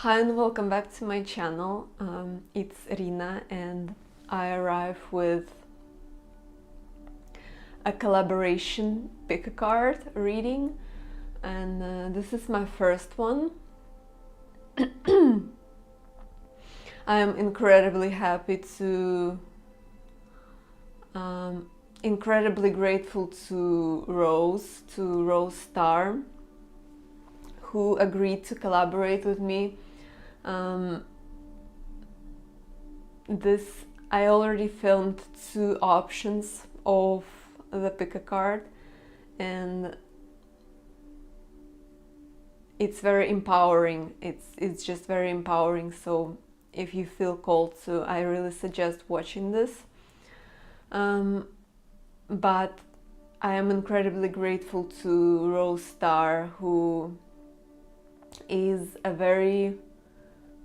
Hi and welcome back to my channel. It's Rina and I arrive with a collaboration pick a card reading, and this is my first one. I am incredibly happy to incredibly grateful to Rose Star, who agreed to collaborate with me. I already filmed 2 options of the pick a card, and it's very empowering. It's just very empowering. So if you feel called to, I really suggest watching this. But I am incredibly grateful to Rose Star, who is a very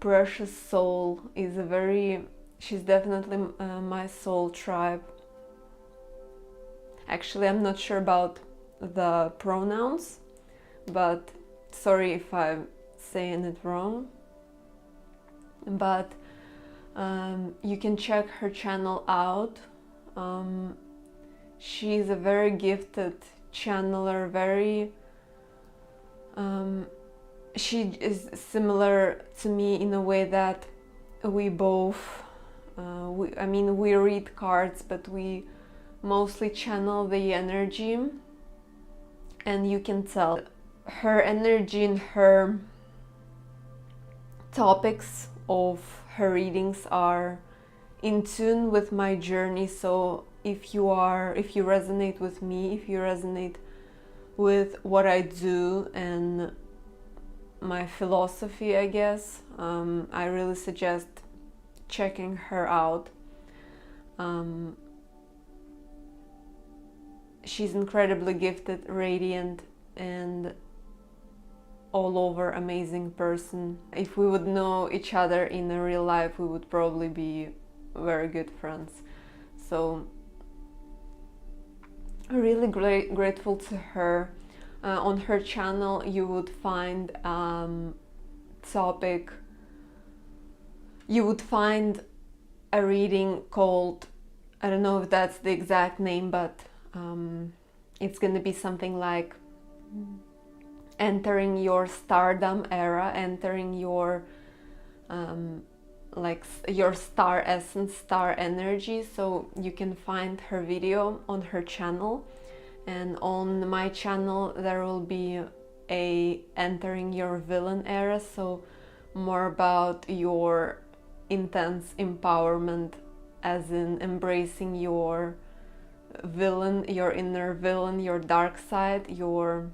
precious soul, she's definitely my soul tribe. Actually, I'm not sure about the pronouns, but sorry if I'm saying it wrong. But you can check her channel out. She's a very gifted channeler, she is similar to me in a way that we both, we read cards, but we mostly channel the energy, and you can tell her energy and her topics of her readings are in tune with my journey. So if you resonate with me, if you resonate with what I do and my philosophy, I guess, I really suggest checking her out. She's incredibly gifted, radiant, and all over amazing person. If we would know each other in a real life, we would probably be very good friends. So really grateful to her. On her channel you would find a reading called, I don't know if that's the exact name, but it's going to be something like entering your stardom era, entering your your star essence, star energy. So you can find her video on her channel, and on my channel there will be a entering your villain era, so more about your intense empowerment, as in embracing your villain, your inner villain, your dark side. You're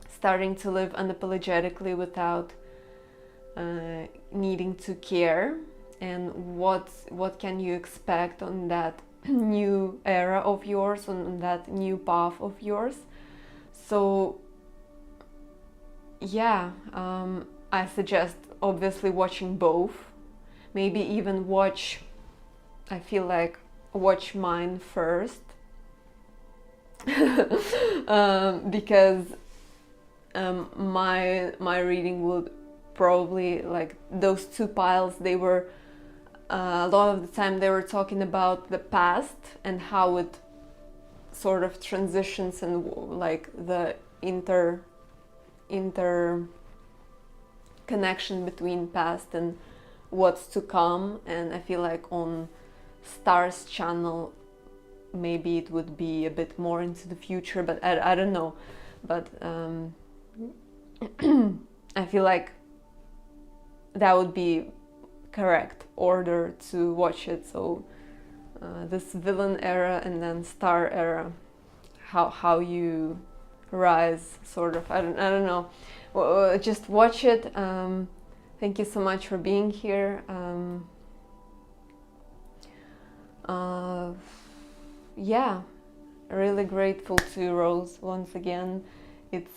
starting to live unapologetically without needing to care, and what can you expect on that new era of yours, on that new path of yours. So yeah, I suggest obviously watching both. Maybe even watch mine first because my reading would probably, like, those 2 piles, they were a lot of the time they were talking about the past and how it sort of transitions, and like the inter connection between past and what's to come. And I feel like on Star's channel maybe it would be a bit more into the future, but I don't know. But I feel like that would be correct order to watch it. So this villain era and then star era, how you rise, sort of. I don't know. Well, just watch it. Thank you so much for being here. Yeah, really grateful to Rose once again. It's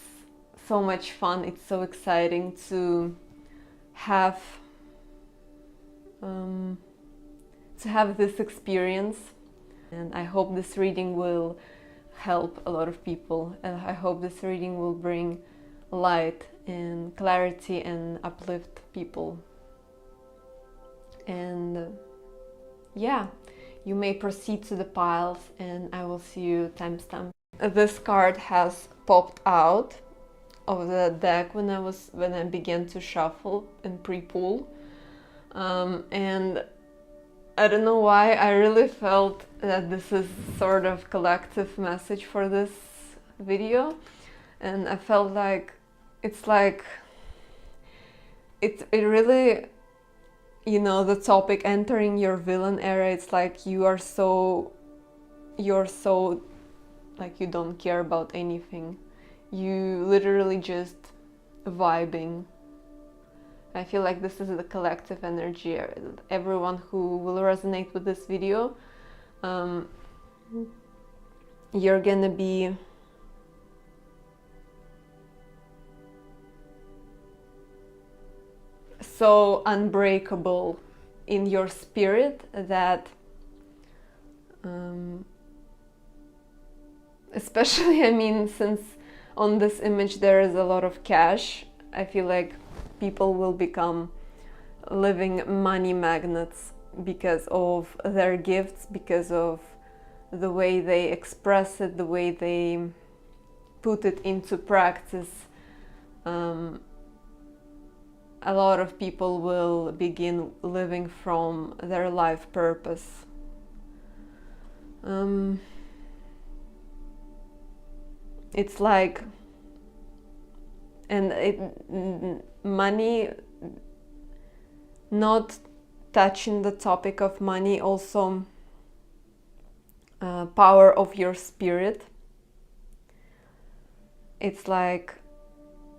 so much fun. It's so exciting to have this experience, and I hope this reading will help a lot of people, and I hope this reading will bring light and clarity and uplift people. And yeah, you may proceed to the piles, and I will see you timestamp. This card has popped out of the deck when I began to shuffle and pre-pull, and I don't know why, I really felt that this is sort of collective message for this video, and I felt like it really, you know, the topic entering your villain era, it's like you're so like you don't care about anything. You literally just vibing. I feel like this is the collective energy. Everyone who will resonate with this video, you're gonna be so unbreakable in your spirit that especially, I mean, since on this image there is a lot of cash, I feel like people will become living money magnets because of their gifts, because of the way they express it, the way they put it into practice. A lot of people will begin living from their life purpose. It's like, and money, not touching the topic of money, also power of your spirit. It's like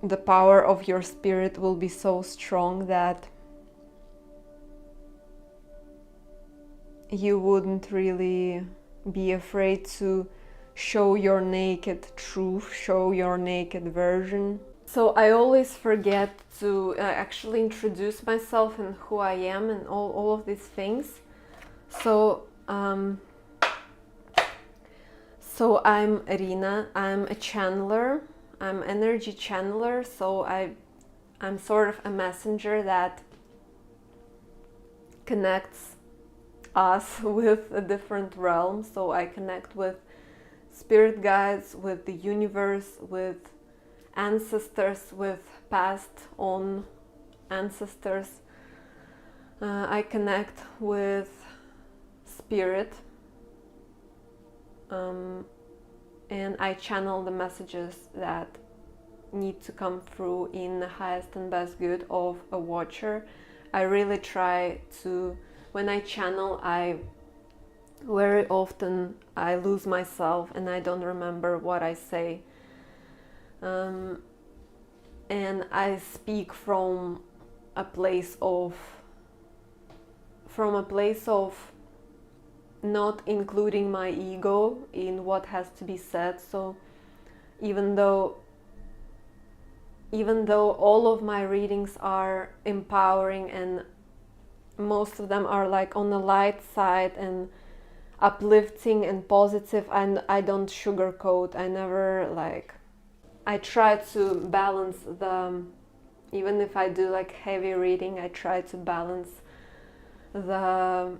the power of your spirit will be so strong that you wouldn't really be afraid to show your naked truth, show your naked version. So I always forget to actually introduce myself and who I am and all of these things. So I'm Rina. I'm a channeler. I'm energy channeler. So I'm sort of a messenger that connects us with a different realm. So I connect with spirit guides, with the universe, with ancestors, with passed on ancestors. I connect with spirit, and I channel the messages that need to come through in the highest and best good of a watcher. I really try to, when I channel, very often I lose myself and I don't remember what I say. And I speak from a place of not including my ego in what has to be said. So even though all of my readings are empowering and most of them are like on the light side and uplifting and positive, and I don't sugarcoat. I try to balance even if I do like heavy reading, I try to balance the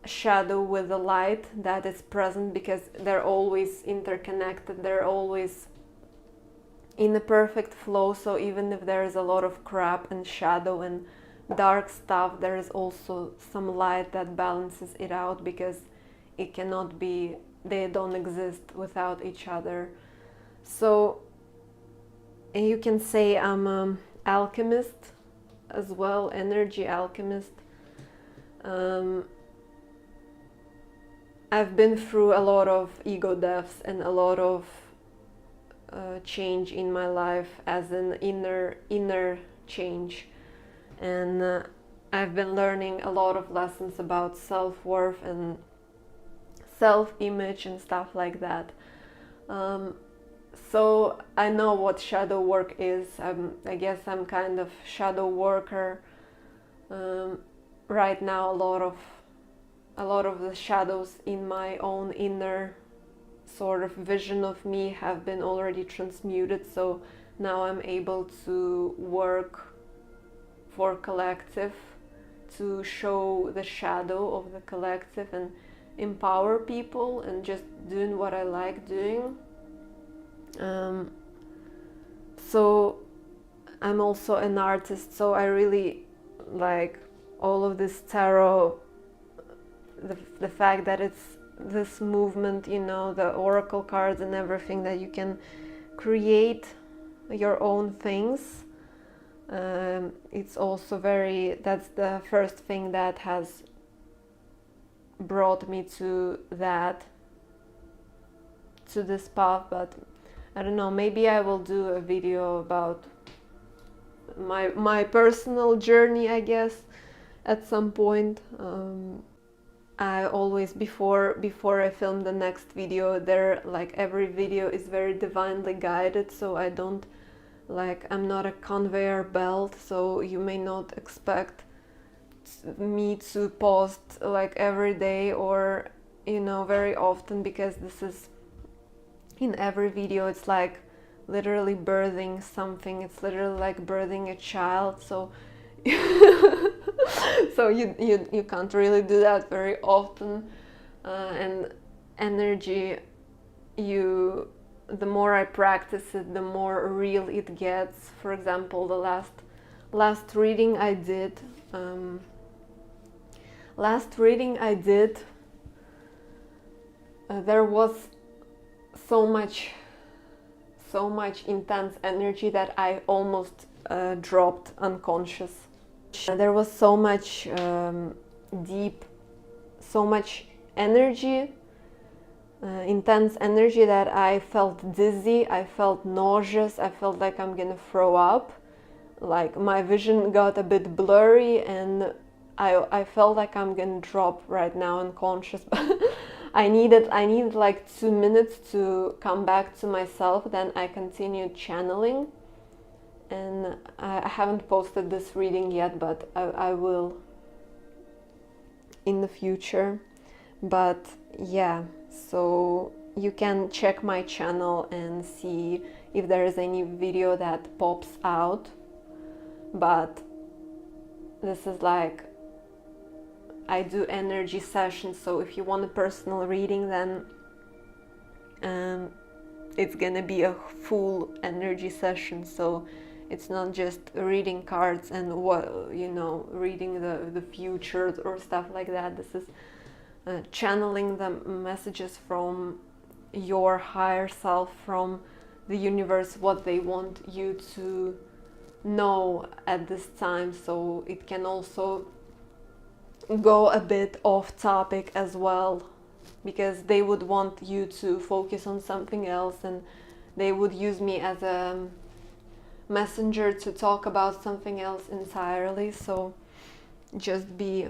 shadow with the light that is present, because they're always interconnected, they're always in a perfect flow. So even if there is a lot of crap and shadow and dark stuff, there is also some light that balances it out, because it cannot be, they don't exist without each other. So you can say I'm an alchemist as well, energy alchemist. I've been through a lot of ego deaths and a lot of change in my life, as an inner change, and I've been learning a lot of lessons about self-worth and self-image and stuff like that. So I know what shadow work is. I guess I'm kind of shadow worker. Right now, a lot of the shadows in my own inner sort of vision of me have been already transmuted. So now I'm able to work for collective, to show the shadow of the collective and empower people and just doing what I like doing. So I'm also an artist, so I really like all of this tarot, the fact that it's this movement, you know, the oracle cards and everything, that you can create your own things. It's also that's the first thing that has brought me to this path. But I don't know, maybe I will do a video about my personal journey, I guess, at some point. I always, before I film the next video, like every video is very divinely guided, so I don't, like, I'm not a conveyor belt, so you may not expect me to post like every day or, you know, very often, because this is, in every video it's like literally birthing something. It's literally like birthing a child, so so you can't really do that very often. And energy, the more I practice it, the more real it gets. For example, the last reading I did, there was so much intense energy that I almost dropped unconscious. There was so much so much energy, intense energy, that I felt dizzy, I felt nauseous, I felt like I'm gonna throw up. Like my vision got a bit blurry and I felt like I'm gonna drop right now unconscious. I needed like 2 minutes to come back to myself. Then I continued channeling, and I haven't posted this reading yet, but I will in the future. But yeah, so you can check my channel and see if there is any video that pops out. But this is like, I do energy sessions, so if you want a personal reading, then it's gonna be a full energy session. So it's not just reading cards and reading the future or stuff like that. This is channeling the messages from your higher self, from the universe, what they want you to know at this time. So it can also go a bit off topic as well, because they would want you to focus on something else, and they would use me as a messenger to talk about something else entirely. So just be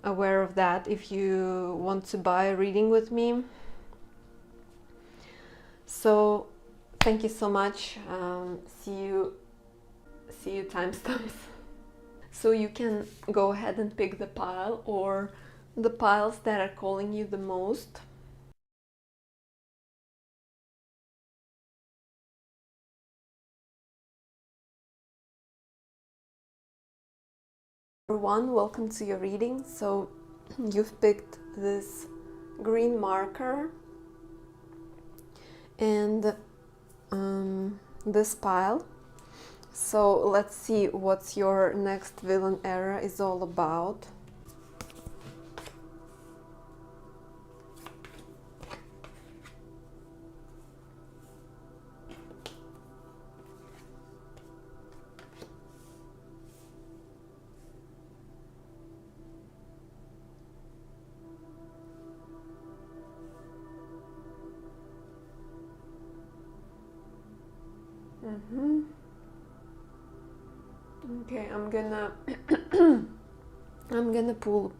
aware of that if you want to buy a reading with me. So thank you so much. See you timestamps. So you can go ahead and pick the pile or the piles that are calling you the most. Everyone, welcome to your reading. So you've picked this green marker and this pile. So let's see what your next villain era is all about. Okay, I'm gonna pull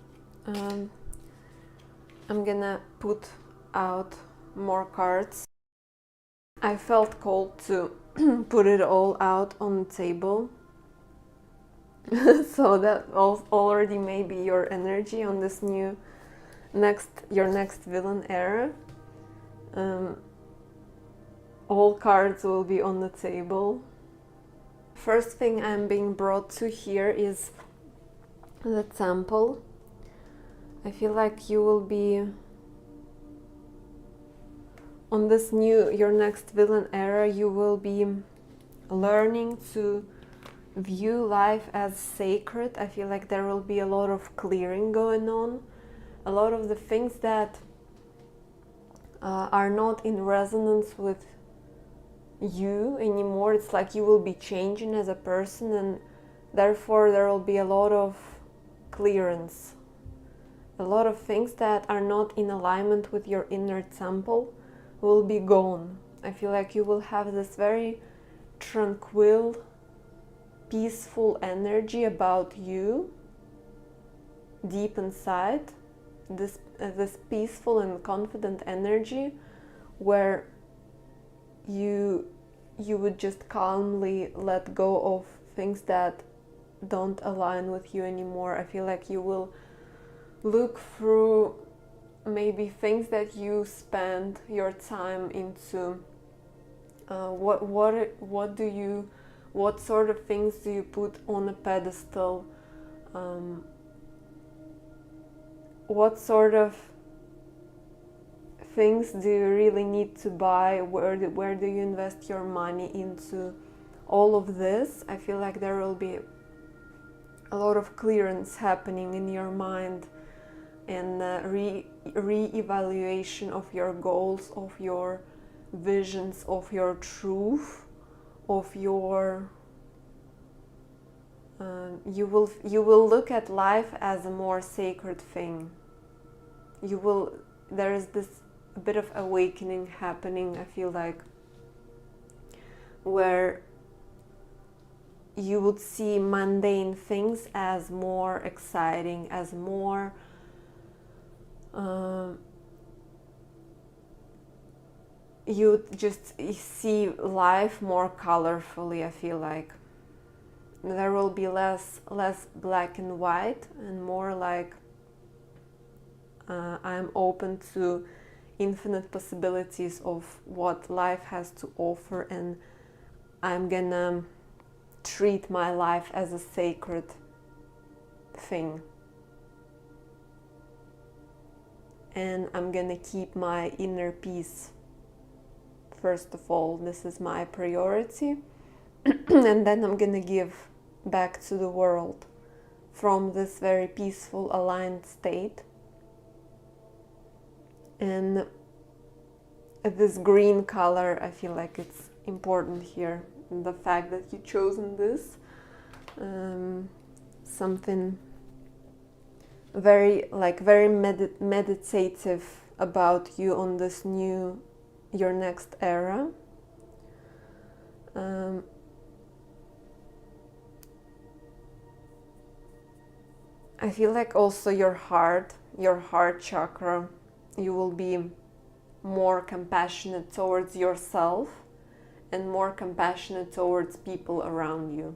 I'm gonna put out more cards. I felt called to put it all out on the table. So that already may be your energy on this your next villain era. All cards will be on the table. first thing I'm being brought to here is the Temple. I feel like you will be on this your next villain era, you will be learning to view life as sacred. I feel like there will be a lot of clearing going on. A lot of the things that are not in resonance with you anymore. It's like you will be changing as a person, and therefore there will be a lot of clearance. A lot of things that are not in alignment with your inner temple will be gone. I feel like you will have this very tranquil, peaceful energy about you deep inside. This peaceful and confident energy where you would just calmly let go of things that don't align with you anymore. I feel like you will look through maybe things that you spend your time into. What sort of things do you put on a pedestal? What sort of things do you really need to buy? Where do you invest your money into? All of this, I feel like there will be a lot of clearance happening in your mind, and re-evaluation of your goals, of your visions, of your truth, of your you will look at life as a more sacred thing. There is this bit of awakening happening, I feel like, where you would see mundane things as more exciting, as more you just see life more colorfully. I feel like there will be less black and white, and more like I'm open to infinite possibilities of what life has to offer, and I'm gonna treat my life as a sacred thing, and I'm gonna keep my inner peace first of all. This is my priority. And then I'm gonna give back to the world from this very peaceful, aligned state. And this green color, I feel like it's important here. The fact that you've chosen this, something very meditative about you on this your next era. I feel like also your heart chakra, you will be more compassionate towards yourself and more compassionate towards people around you.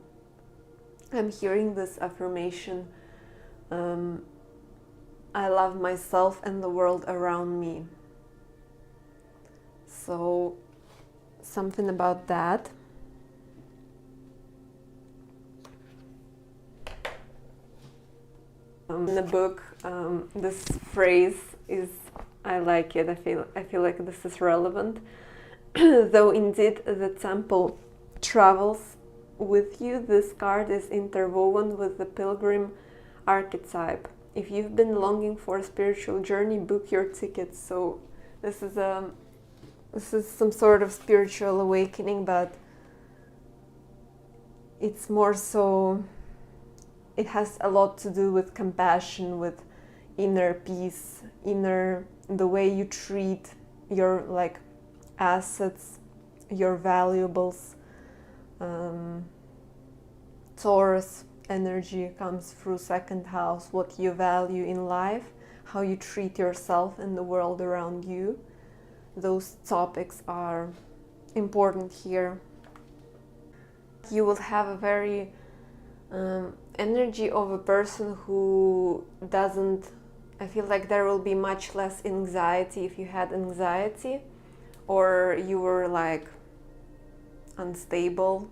I'm hearing this affirmation, I love myself and the world around me. So something about that. In the book, this phrase is, I like it. I feel like this is relevant. Though indeed the temple travels with you, this card is interwoven with the pilgrim archetype. If you've been longing for a spiritual journey, book your tickets. So this is some sort of spiritual awakening, but it's more so, it has a lot to do with compassion, with inner peace, the way you treat your assets, your valuables. Taurus energy comes through second house, what you value in life, how you treat yourself and the world around you. Those topics are important here. You will have a very energy of a person who doesn't, I feel like there will be much less anxiety if you had anxiety, or you were unstable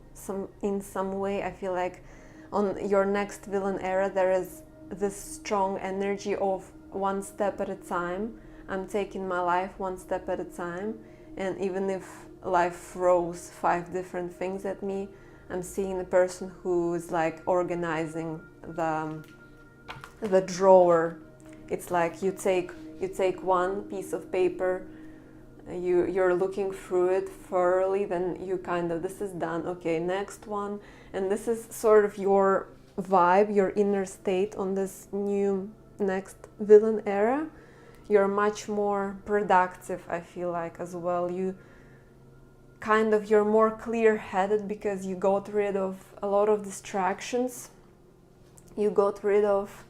in some way. I feel like on your next villain era there is this strong energy of one step at a time. I'm taking my life one step at a time, and even if life throws 5 different things at me, I'm seeing a person who is like organizing the drawer. It's like you take one piece of paper, you're looking through it thoroughly, then you kind of, this is done, okay, next one. And this is sort of your vibe, your inner state on this new next villain era. You're much more productive, I feel like, as well. You're more clear-headed because you got rid of a lot of distractions. You got rid of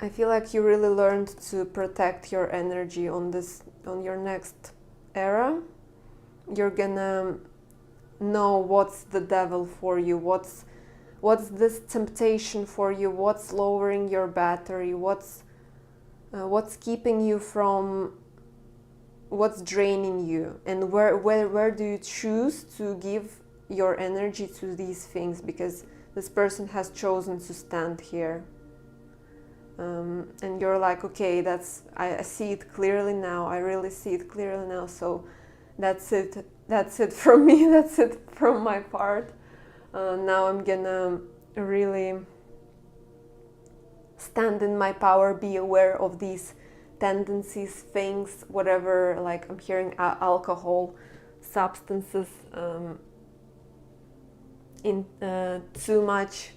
I feel like you really learned to protect your energy on your next era. You're gonna know what's the devil for you, what's this temptation for you, what's lowering your battery, what's keeping you from, what's draining you, and where do you choose to give your energy to these things, because this person has chosen to stand here. And you're like, okay, I see it clearly now, I really see it clearly now, so that's it from me, that's it from my part. Now I'm gonna really stand in my power, be aware of these tendencies, things, whatever, like I'm hearing alcohol, substances, too much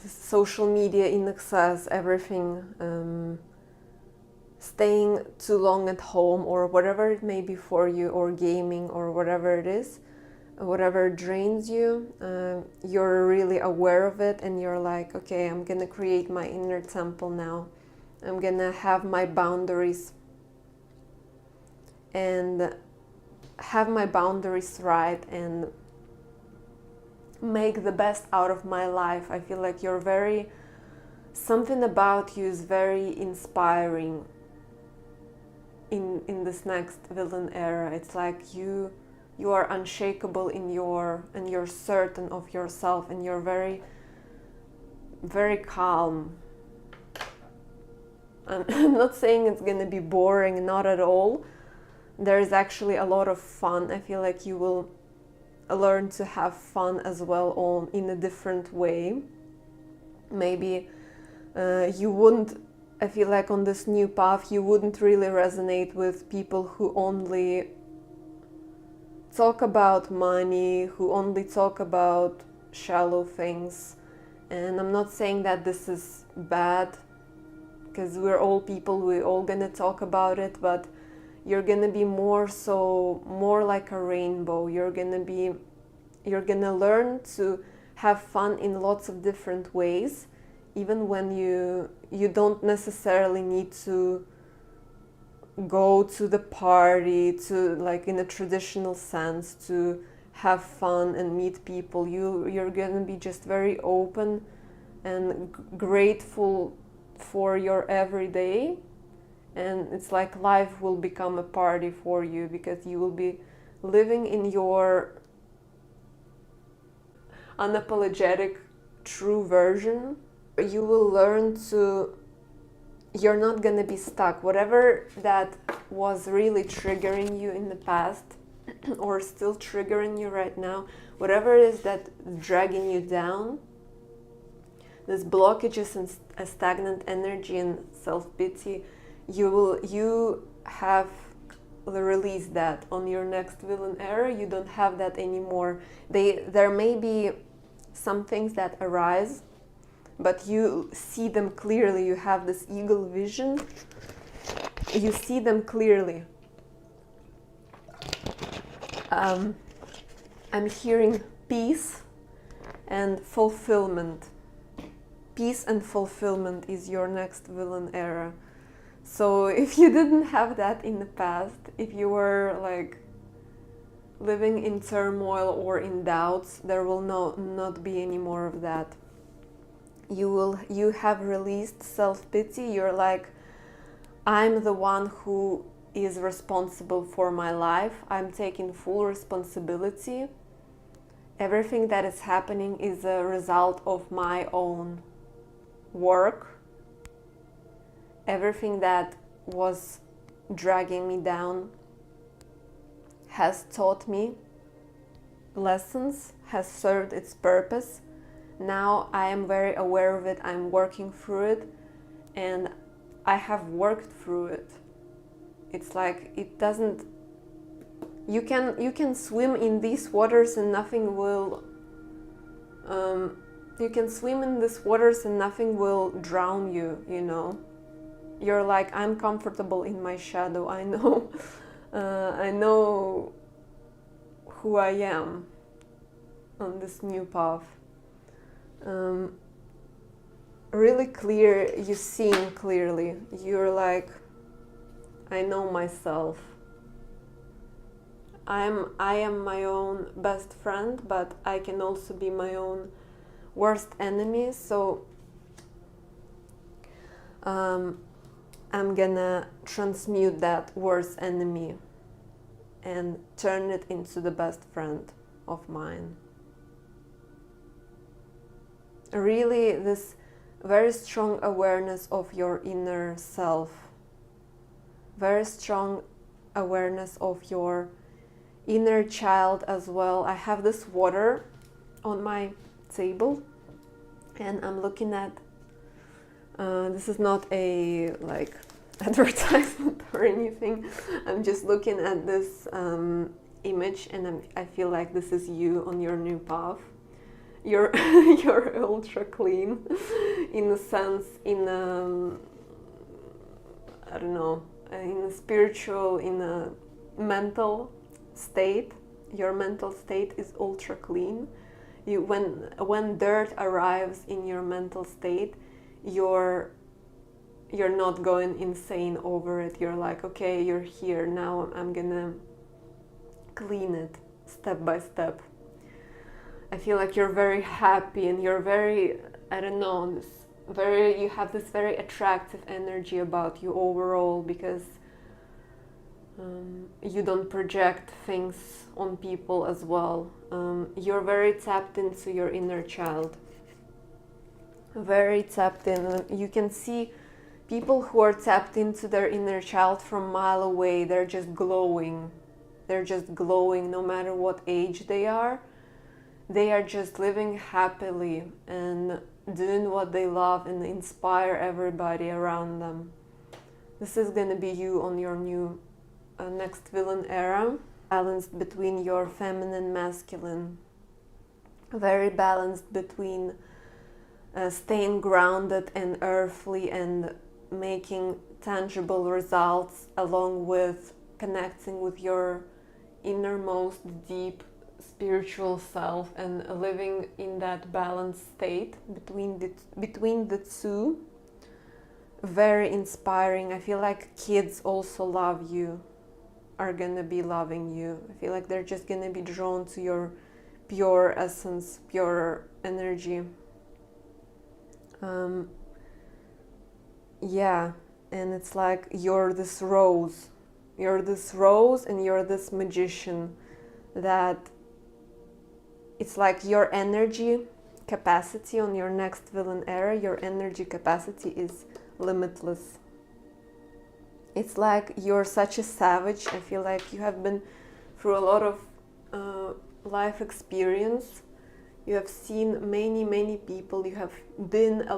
social media in excess, everything, staying too long at home or whatever it may be for you, or gaming or whatever it is, whatever drains you, you're really aware of it, and you're like, okay, I'm gonna create my inner temple now. I'm gonna have my boundaries and have my boundaries right and make the best out of my life. I feel like something about you is very inspiring in this next villain era. It's like you are unshakable and you're certain of yourself, and you're very, very calm. I'm not saying it's gonna be boring, not at all. There is actually a lot of fun. I feel like you will learn to have fun as well in a different way. Maybe you wouldn't, I feel like on this new path, you wouldn't really resonate with people who only talk about money, who only talk about shallow things. And I'm not saying that this is bad, because we're all people, we're all gonna talk about it, but you're gonna be more like a rainbow. You're gonna learn to have fun in lots of different ways, even when you don't necessarily need to go to the party, to, like, in a traditional sense, to have fun and meet people. You're gonna be just very open and grateful for your everyday, and it's like life will become a party for you, because you will be living in your unapologetic true version. You will learn you're not gonna be stuck. Whatever that was really triggering you in the past or still triggering you right now, whatever it is that dragging you down, this blockages and a stagnant energy and self-pity, you have released that on your next villain era. You don't have that anymore. There may be some things that arise, but you see them clearly. You have this eagle vision. You see them clearly. I'm hearing peace and fulfillment. Peace and fulfillment is your next villain era. So if you didn't have that in the past, if you were like living in turmoil or in doubts, there will not be any more of that. You have released self-pity. You're like, I'm the one who is responsible for my life. I'm taking full responsibility. Everything that is happening is a result of my own work. Everything that was dragging me down has taught me lessons, has served its purpose. Now I am very aware of it, I'm working through it, and I have worked through it. It's like it doesn't, you can swim in these waters and nothing will you can swim in these waters and nothing will drown you, you know. You're like, I'm comfortable in my shadow. I know I know who I am on this new path. Really clear, you seeing clearly. You're like, I know myself. I am my own best friend, but I can also be my own worst enemy. So I'm gonna transmute that worst enemy and turn it into the best friend of mine. Really, this very strong awareness of your inner self, very strong awareness of your inner child as well. I have this water on my table and I'm looking at this is not a like advertisement or anything. I'm just looking at this image and I feel like this is you on your new path. You're ultra clean in a sense, in a, I don't know, in a spiritual, in a mental state. Your mental state is ultra clean. You, when dirt arrives in your mental state, you're not going insane over it. You're like, okay, you're here now, I'm gonna clean it step by step. I feel like you're very happy and you're very, I don't know, you have this very attractive energy about you overall, because you don't project things on people as well. You're very tapped into your inner child. Very tapped in. You can see people who are tapped into their inner child from a mile away. They're just glowing. They're just glowing no matter what age they are. They are just living happily and doing what they love and inspire everybody around them. This is going to be you on your new next villain era. Balanced between your feminine, masculine. Very balanced between staying grounded and earthly and making tangible results, along with connecting with your innermost deep spiritual self and living in that balanced state between the two. Very inspiring. I feel like kids also love you, are gonna be loving you. I feel like they're just gonna be drawn to your pure essence, pure energy. Yeah, and it's like you're this rose and you're this magician that it's like your energy capacity on your next villain era, your energy capacity is limitless. It's like you're such a savage. I feel like you have been through a lot of life experience. You have seen many people. You have been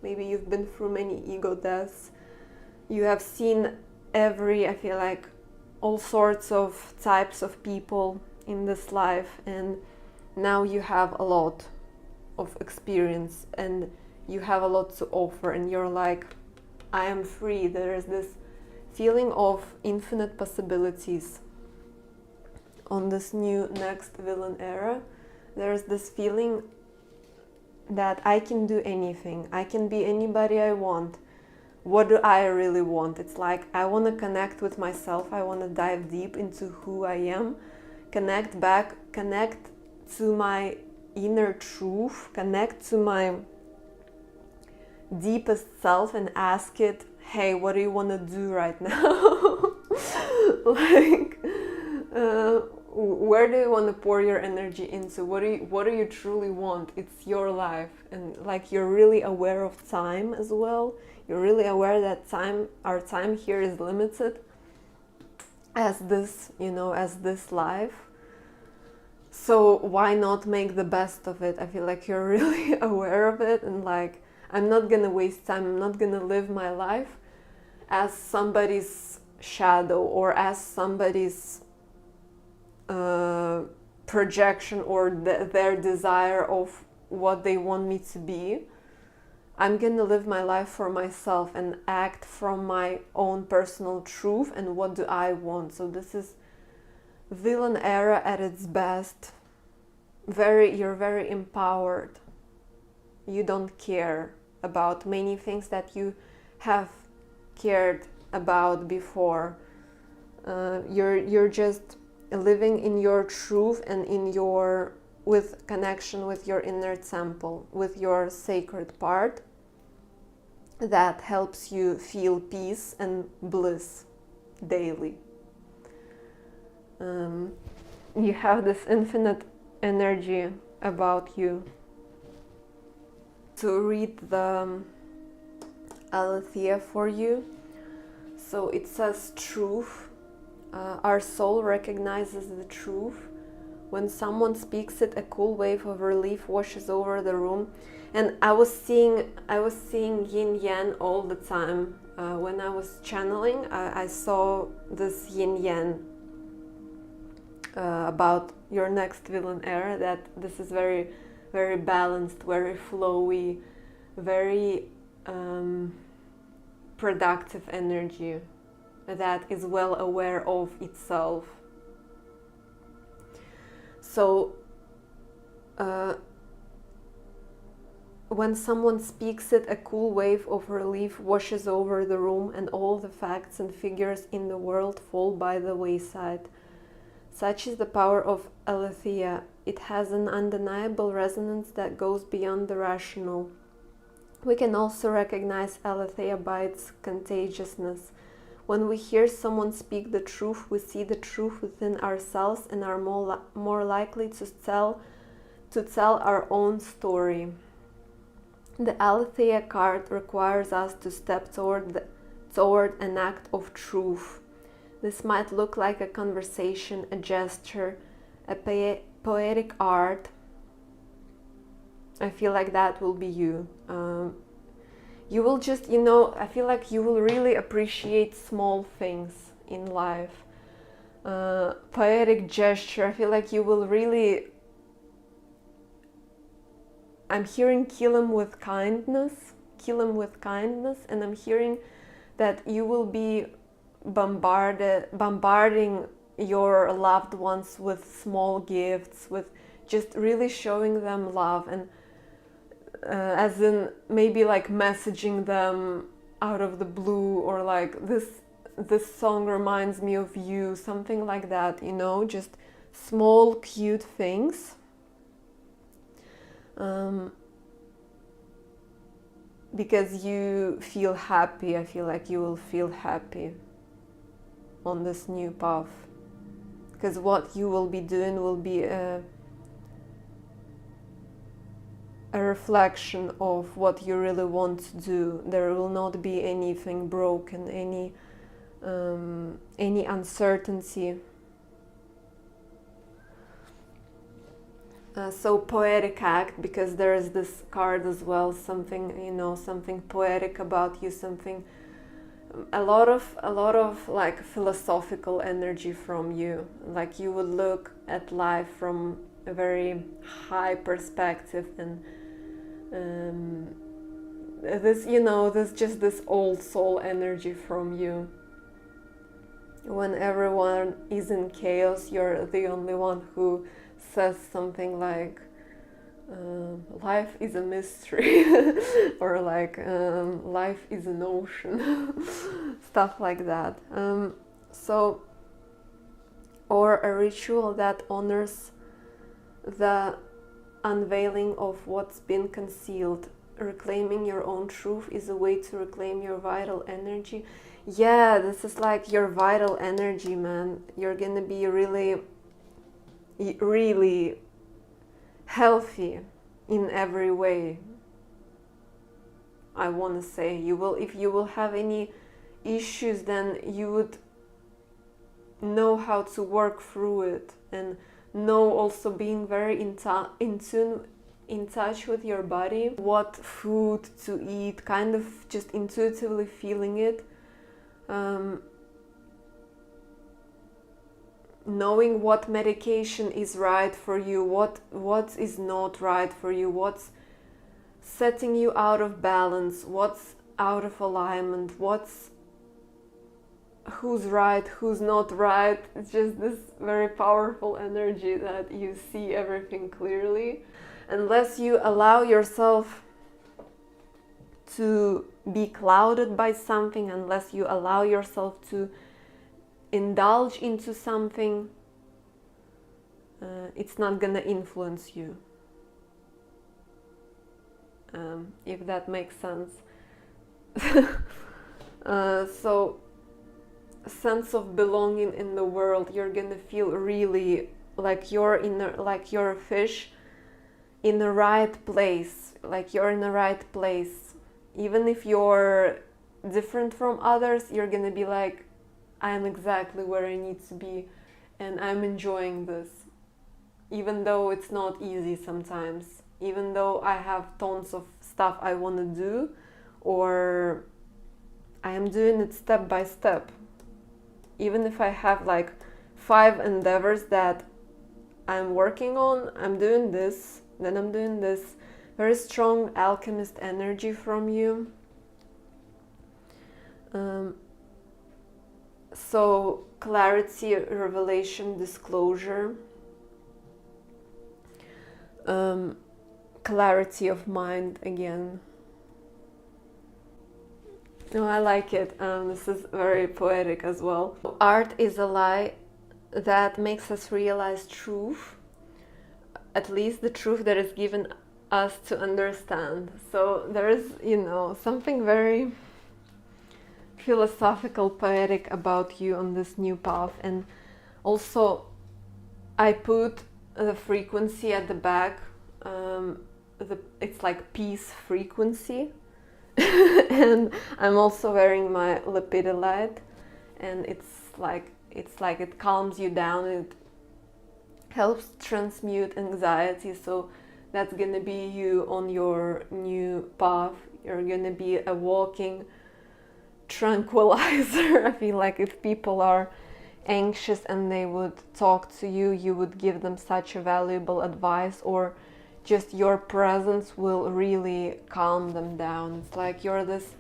maybe you've been through many ego deaths. You have seen I feel like all sorts of types of people in this life, and now you have a lot of experience and you have a lot to offer, and you're like, I am free. There is this feeling of infinite possibilities on this new next villain era. There's this feeling that I can do anything. I can be anybody I want. What do I really want? It's like I want to connect with myself. I want to dive deep into who I am, connect to my inner truth, connect to my deepest self and ask it, hey, what do you want to do right now? Like, where do you want to pour your energy into? What do you truly want? It's your life, and like you're really aware of time as well. You're really aware that our time here is limited as this, as this life. So why not make the best of it? I feel like you're really aware of it, and like, I'm not gonna waste time. I'm not gonna live my life as somebody's shadow or as somebody's projection or their desire of what they want me to be. I'm gonna live my life for myself and act from my own personal truth and what do I want. So this is villain era at its best. You're very empowered. You don't care about many things that you have cared about before. You're just living in your truth and with connection with your inner temple, with your sacred part that helps you feel peace and bliss daily. You have this infinite energy about you. To read the Aletheia for you. So it says truth. Our soul recognizes the truth. When someone speaks it, a cool wave of relief washes over the room. And I was seeing yin yang all the time. When I was channeling, I saw this yin yang about your next villain era, that this is very, very balanced, very flowy, very productive energy that is well aware of itself. So when someone speaks it, a cool wave of relief washes over the room and all the facts and figures in the world fall by the wayside. Such is the power of Aletheia. It has an undeniable resonance that goes beyond the rational. We can also recognize Aletheia by its contagiousness. When we hear someone speak the truth, we see the truth within ourselves and are more likely to tell our own story. The Aletheia card requires us to step toward an act of truth. This might look like a conversation, a gesture, a poetic art. I feel like that will be you. You will just, I feel like you will really appreciate small things in life. Poetic gesture, I feel like you will really... I'm hearing kill him with kindness, and I'm hearing that you will be bombarding your loved ones with small gifts, with just really showing them love, and as in maybe like messaging them out of the blue, or like this song reminds me of you, something like that, just small cute things. Because you feel happy. I feel like you will feel happy on this new path, because what you will be doing will be a reflection of what you really want to do. There will not be anything broken, any uncertainty. So poetic act, because there is this card as well, something, something poetic about you, something, a lot of like philosophical energy from you. Like you would look at life from a very high perspective, and this old soul energy from you. When everyone is in chaos, you're the only one who says something like life is a mystery or like life is an ocean, stuff like that. Or a ritual that honors the unveiling of what's been concealed, reclaiming your own truth is a way to reclaim your vital energy. Yeah, this is like your vital energy, man. You're gonna be really, really healthy in every way. I want to say, you will, if you will have any issues, then you would know how to work through it, and know also being very in touch with your body, what food to eat, kind of just intuitively feeling it, knowing what medication is right for you, what is not right for you, what's setting you out of balance, what's out of alignment, who's right, who's not right. It's just this very powerful energy that you see everything clearly. Unless you allow yourself to be clouded by something, unless you allow yourself to indulge into something, it's not gonna influence you. If that makes sense. So, sense of belonging in the world, you're gonna feel really like you're like you're a fish in the right place, like you're in the right place. Even if you're different from others, you're gonna be like, I'm exactly where I need to be, and I'm enjoying this, even though it's not easy sometimes, even though I have tons of stuff I want to do, or I am doing it step by step. Even if I have like 5 endeavors that I'm working on, I'm doing this, then I'm doing this. Very strong alchemist energy from you. So clarity, revelation, disclosure, clarity of mind again. No, I like it. This is very poetic as well. Art is a lie that makes us realize truth, at least the truth that is given us to understand. So there is, something very philosophical, poetic about you on this new path. And also I put the frequency at the back. It's like peace frequency. And I'm also wearing my lepidolite, and it's like it calms you down. It helps transmute anxiety. So that's gonna be you on your new path. You're gonna be a walking tranquilizer. I feel like if people are anxious and they would talk to you, you would give them such a valuable advice, or just your presence will really calm them down. It's like you're this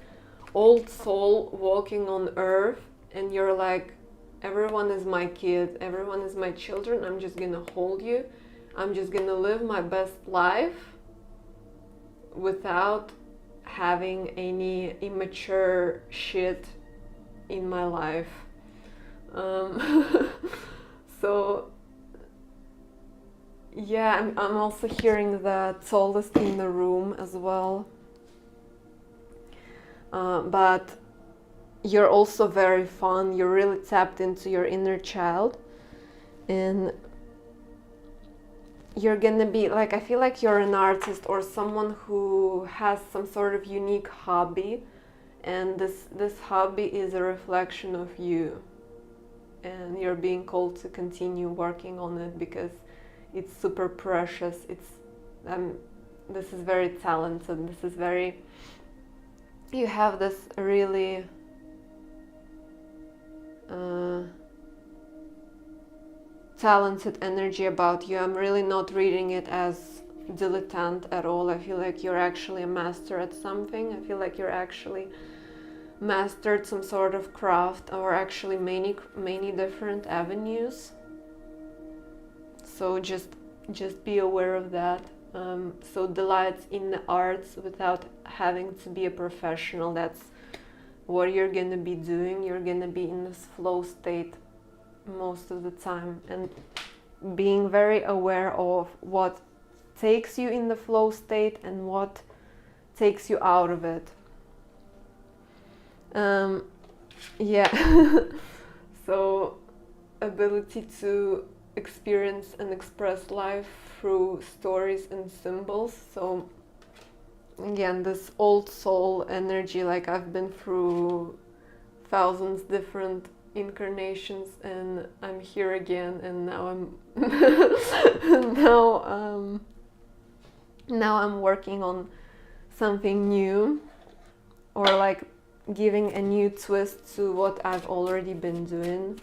old soul walking on earth, and you're like, everyone is my kid, everyone is my children, I'm just gonna hold you, I'm just gonna live my best life without having any immature shit in my life. So yeah, I'm also hearing the tallest in the room as well. But you're also very fun. You're really tapped into your inner child, and you're gonna be like, I feel like you're an artist or someone who has some sort of unique hobby, and this hobby is a reflection of you, and you're being called to continue working on it because it's super precious. This is very talented. This is very, you have this really talented energy about you. I'm really not reading it as dilettante at all. I feel like you're actually a master at something. I feel like you're actually mastered some sort of craft, or actually many different avenues. So just be aware of that. So delight in the arts without having to be a professional. That's what you're gonna be doing. You're gonna be in this flow state most of the time, and being very aware of what takes you in the flow state and what takes you out of it. Yeah. So ability to experience and express life through stories and symbols. So again, this old soul energy, like I've been through thousands different incarnations and I'm here again, and now I'm now I'm working on something new, or like giving a new twist to what I've already been doing.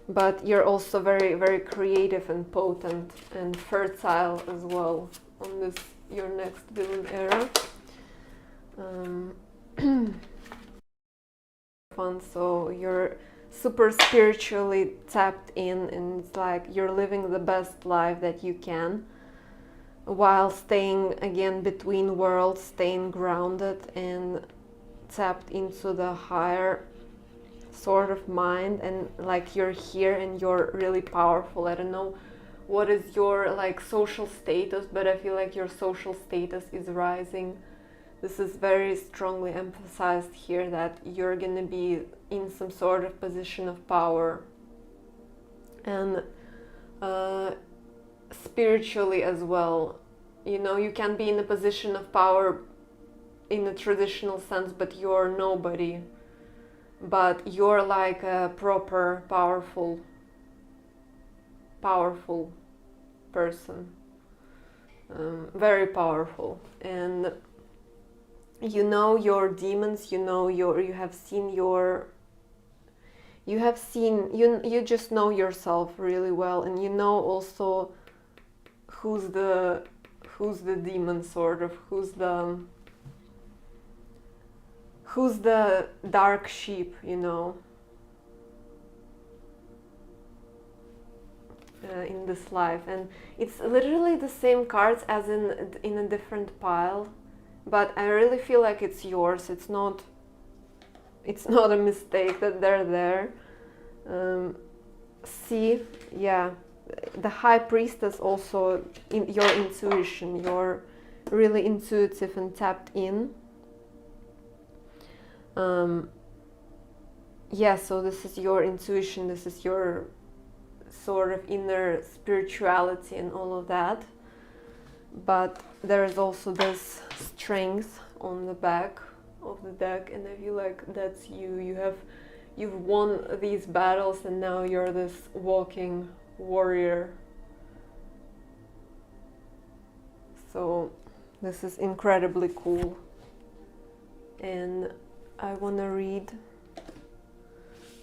But you're also very, very creative and potent and fertile as well on this, your next villain era. Fun, so you're super spiritually tapped in, and it's like you're living the best life that you can, while staying again between worlds, staying grounded and tapped into the higher sort of mind, and like you're here and you're really powerful. I don't know what is your like social status, but I feel like your social status is rising. This is very strongly emphasized here, that you're gonna be in some sort of position of power, and spiritually as well. You know, you can be in a position of power in a traditional sense, but you're nobody. But you're like a proper, powerful person. Very powerful. And you know your demons, you know you just know yourself really well, and you know also who's the demon, sort of, who's the dark sheep, you know, in this life. And it's literally the same cards as in a different pile, but I really feel like it's yours. It's not a mistake that they're there. See, yeah, the High Priestess also, in your intuition, you're really intuitive and tapped in. Yeah, so this is your intuition, this is your sort of inner spirituality and all of that. But there is also this strength on the back of the deck, and I feel like that's you. You've won these battles, and now you're this walking warrior. So this is incredibly cool. And I want to read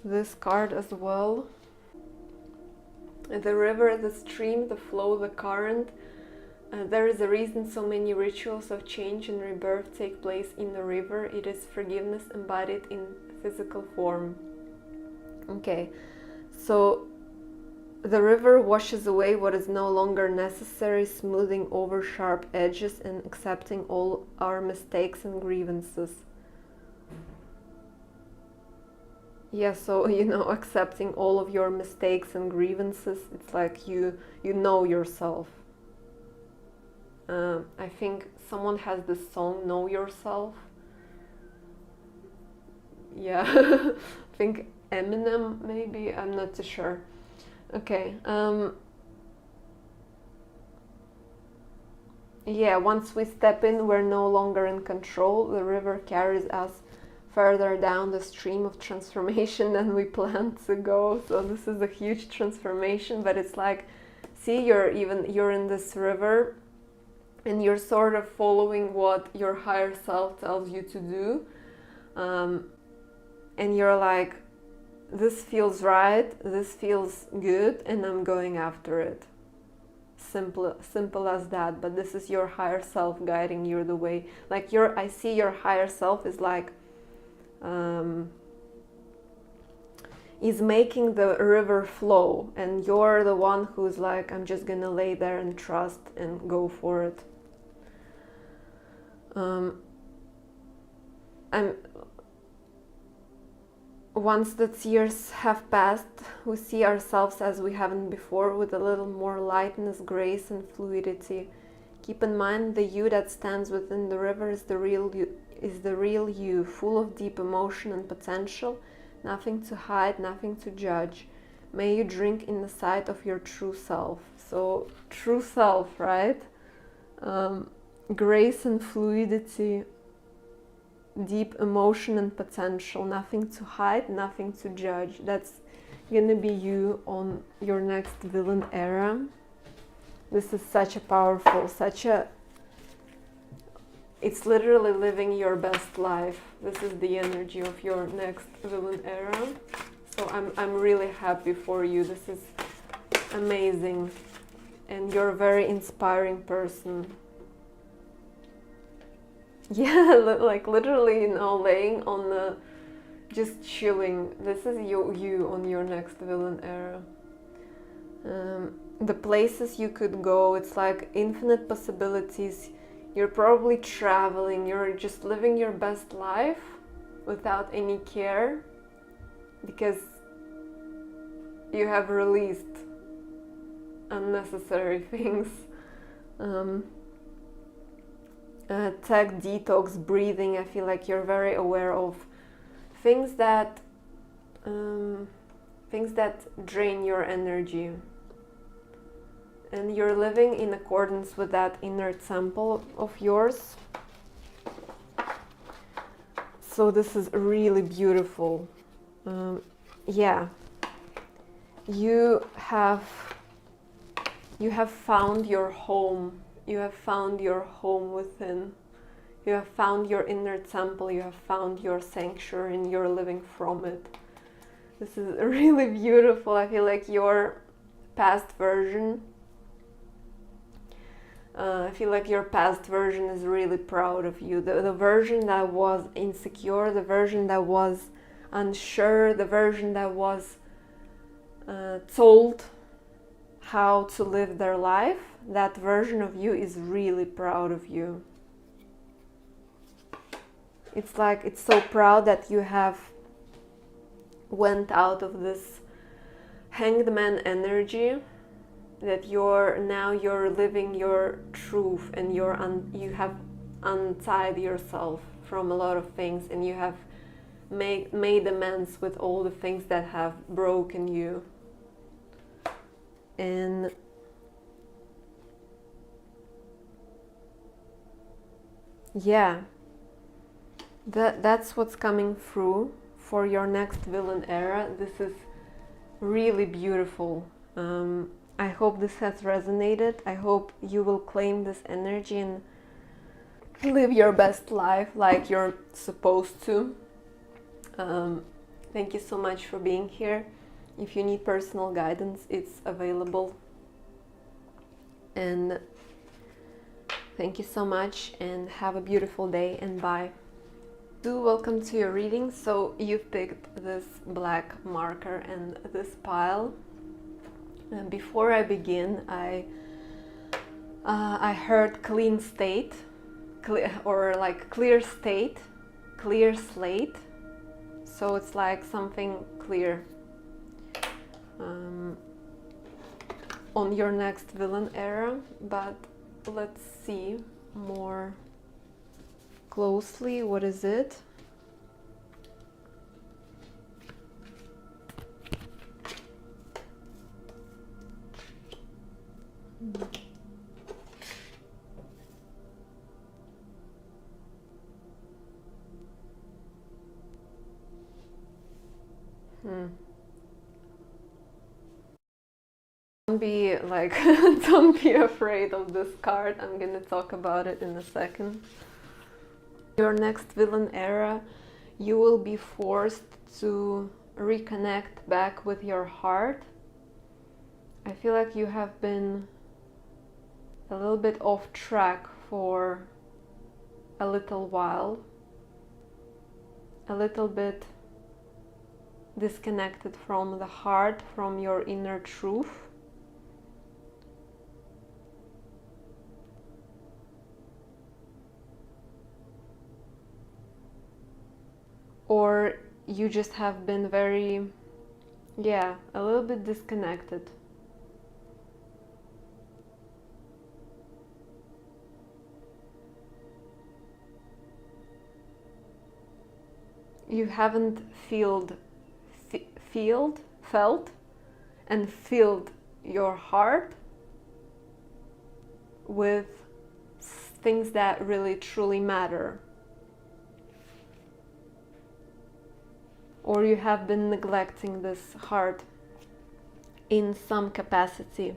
this card as well. The river, the stream, the flow, the current. There is a reason so many rituals of change and rebirth take place in the river. It is forgiveness embodied in physical form. Okay, so the river washes away what is no longer necessary, smoothing over sharp edges and accepting all our mistakes and grievances. Yeah, so, you know, accepting all of your mistakes and grievances, it's like you know yourself. I think someone has this song, Know Yourself. Yeah, I think Eminem, maybe, I'm not too sure. Okay, yeah, once we step in, we're no longer in control. The river carries us further down the stream of transformation than we planned to go. So this is a huge transformation, but it's like, see, you're in this river and you're sort of following what your higher self tells you to do, and you're like, this feels right, this feels good, and I'm going after it. Simple as that. But this is your higher self guiding you the way. Like I see your higher self is like is making the river flow, and you're the one who's like, I'm just gonna lay there and trust and go for it. Once the tears have passed, we see ourselves as we haven't before, with a little more lightness, grace and fluidity. Keep in mind, the you that stands within the river is the real you, full of deep emotion and potential, nothing to hide, nothing to judge. May you drink in the sight of your true self. So, true self, right? Grace and fluidity, deep emotion and potential, nothing to hide, nothing to judge. That's gonna be you on your next villain era. This is such a powerful, it's literally living your best life. This is the energy of your next villain era. So I'm really happy for you. This is amazing. And you're a very inspiring person. Yeah, like literally, laying on the, just chilling. This is you on your next villain era. The places you could go, it's like infinite possibilities. You're probably traveling, you're just living your best life without any care, because you have released unnecessary things. Tech detox, breathing. I feel like you're very aware of things that drain your energy, and you're living in accordance with that inner temple of yours. So this is really beautiful. Yeah, you have found your home. You have found your home within. You have found your inner temple. You have found your sanctuary, and you're living from it. This is really beautiful. I feel like your past version, is really proud of you. The version that was insecure, the version that was unsure, the version that was told how to live their life, that version of you is really proud of you. It's like, it's so proud that you have went out of this hanged man energy, that you're living your truth, and you have untied yourself from a lot of things, and you have made amends with all the things that have broken you. And yeah, that's what's coming through for your next villain era. This is really beautiful. I hope this has resonated. I hope you will claim this energy and live your best life like you're supposed to. Thank you so much for being here. If you need personal guidance, it's available. And thank you so much, and have a beautiful day, and bye. Welcome to your reading. So you've picked this black marker and this pile. And before I begin, I heard clean state, clear state, clear slate. So it's like something clear on your next villain era. But let's see more closely. What is it? Don't be like, don't be afraid of this card. I'm gonna talk about it in a second. Your next villain era, you will be forced to reconnect back with your heart. I feel like you have been a little bit off track for a little while, a little bit disconnected from the heart, from your inner truth. Or you just have been very, a little bit disconnected. you haven't felt and filled your heart with things that really truly matter. Or you have been neglecting this heart in some capacity.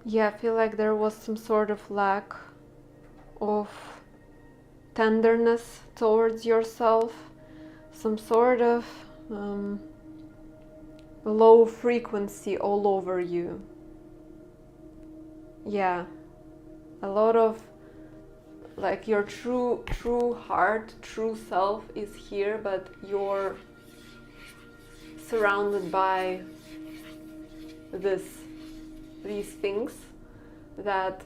Yeah, I feel like there was some sort of lack of tenderness towards yourself, some sort of low frequency all over you. Yeah, a lot of like your true heart, true self is here, but you're surrounded by these things that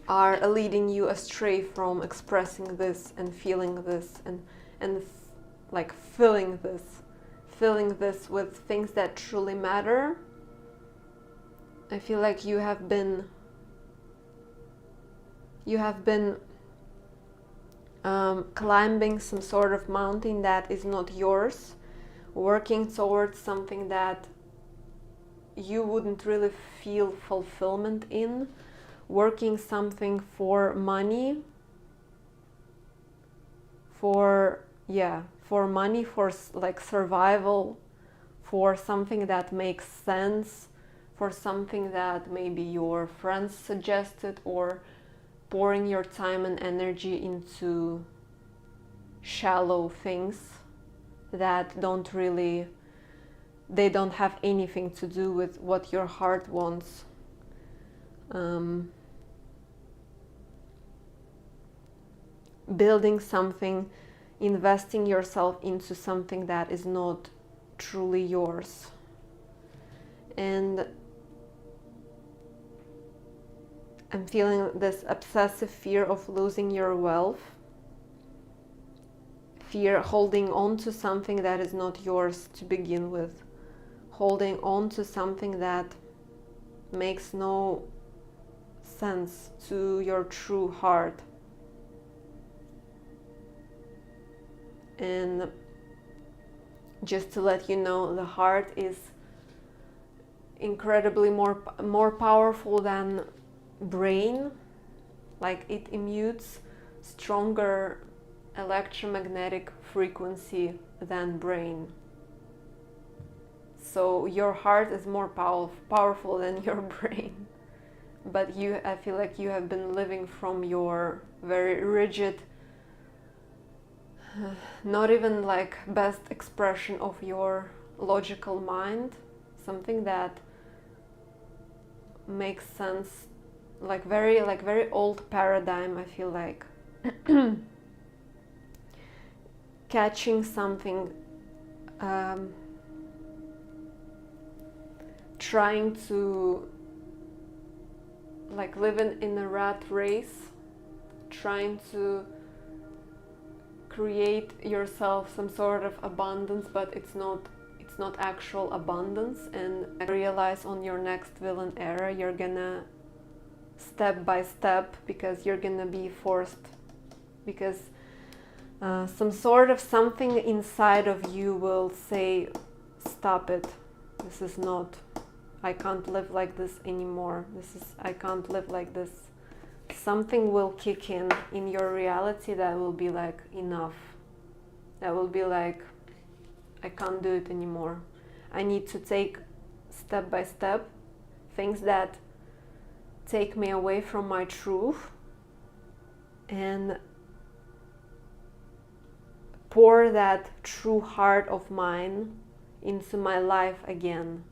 are leading you astray from expressing this and feeling this and like filling this with things that truly matter. I feel like you have been climbing some sort of mountain that is not yours, working towards something that you wouldn't really feel fulfillment in, working something for money, for money, for like survival, for something that makes sense, for something that maybe your friends suggested, or pouring your time and energy into shallow things that don't have anything to do with what your heart wants. Building something, investing yourself into something that is not truly yours. And I'm feeling this obsessive fear of losing your wealth, fear holding on to something that is not yours to begin with, holding on to something that makes no sense to your true heart. And just to let you know, the heart is incredibly more powerful than brain. Like, it emits stronger electromagnetic frequency than brain. So your heart is more powerful than your brain. But I feel like you have been living from your very rigid, not even like best expression of your logical mind, something that makes sense, like very old paradigm. I feel like catching something, trying to like live in a rat race, trying to create yourself some sort of abundance, but it's not actual abundance. And I realize on your next villain era, you're gonna step by step, because you're gonna be forced, because some sort of something inside of you will say, stop it, this is not, I can't live like this anymore, I can't live like this. Something will kick in your reality that will be like, enough. That will be like, I can't do it anymore. I need to take step by step things that take me away from my truth and pour that true heart of mine into my life again.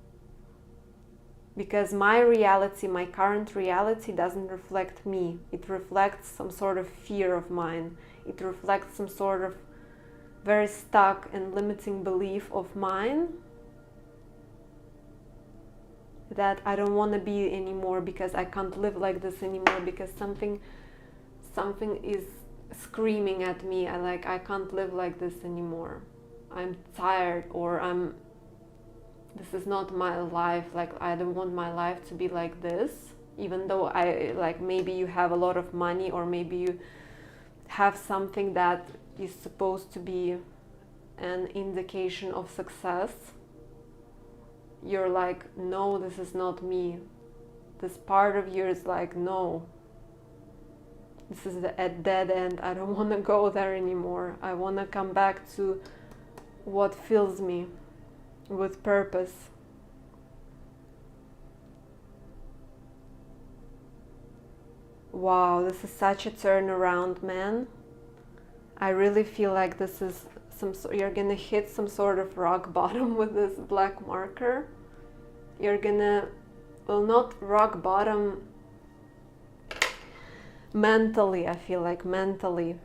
Because my reality, my current reality, doesn't reflect me. It reflects some sort of fear of mine. It reflects some sort of very stuck and limiting belief of mine that I don't want to be anymore, because I can't live like this anymore, because something is screaming at me. I can't live like this anymore. I'm tired, or this is not my life. Like, I don't want my life to be like this. even though maybe you have a lot of money, or maybe you have something that is supposed to be an indication of success. You're like, no, this is not me. This part of you is like, no, this is a dead end. I don't want to go there anymore. I want to come back to what fills me with purpose. Wow, this is such a turnaround, man. I really feel like this is you're gonna hit some sort of rock bottom with this black marker. You're gonna, well, not rock bottom mentally, I feel like mentally.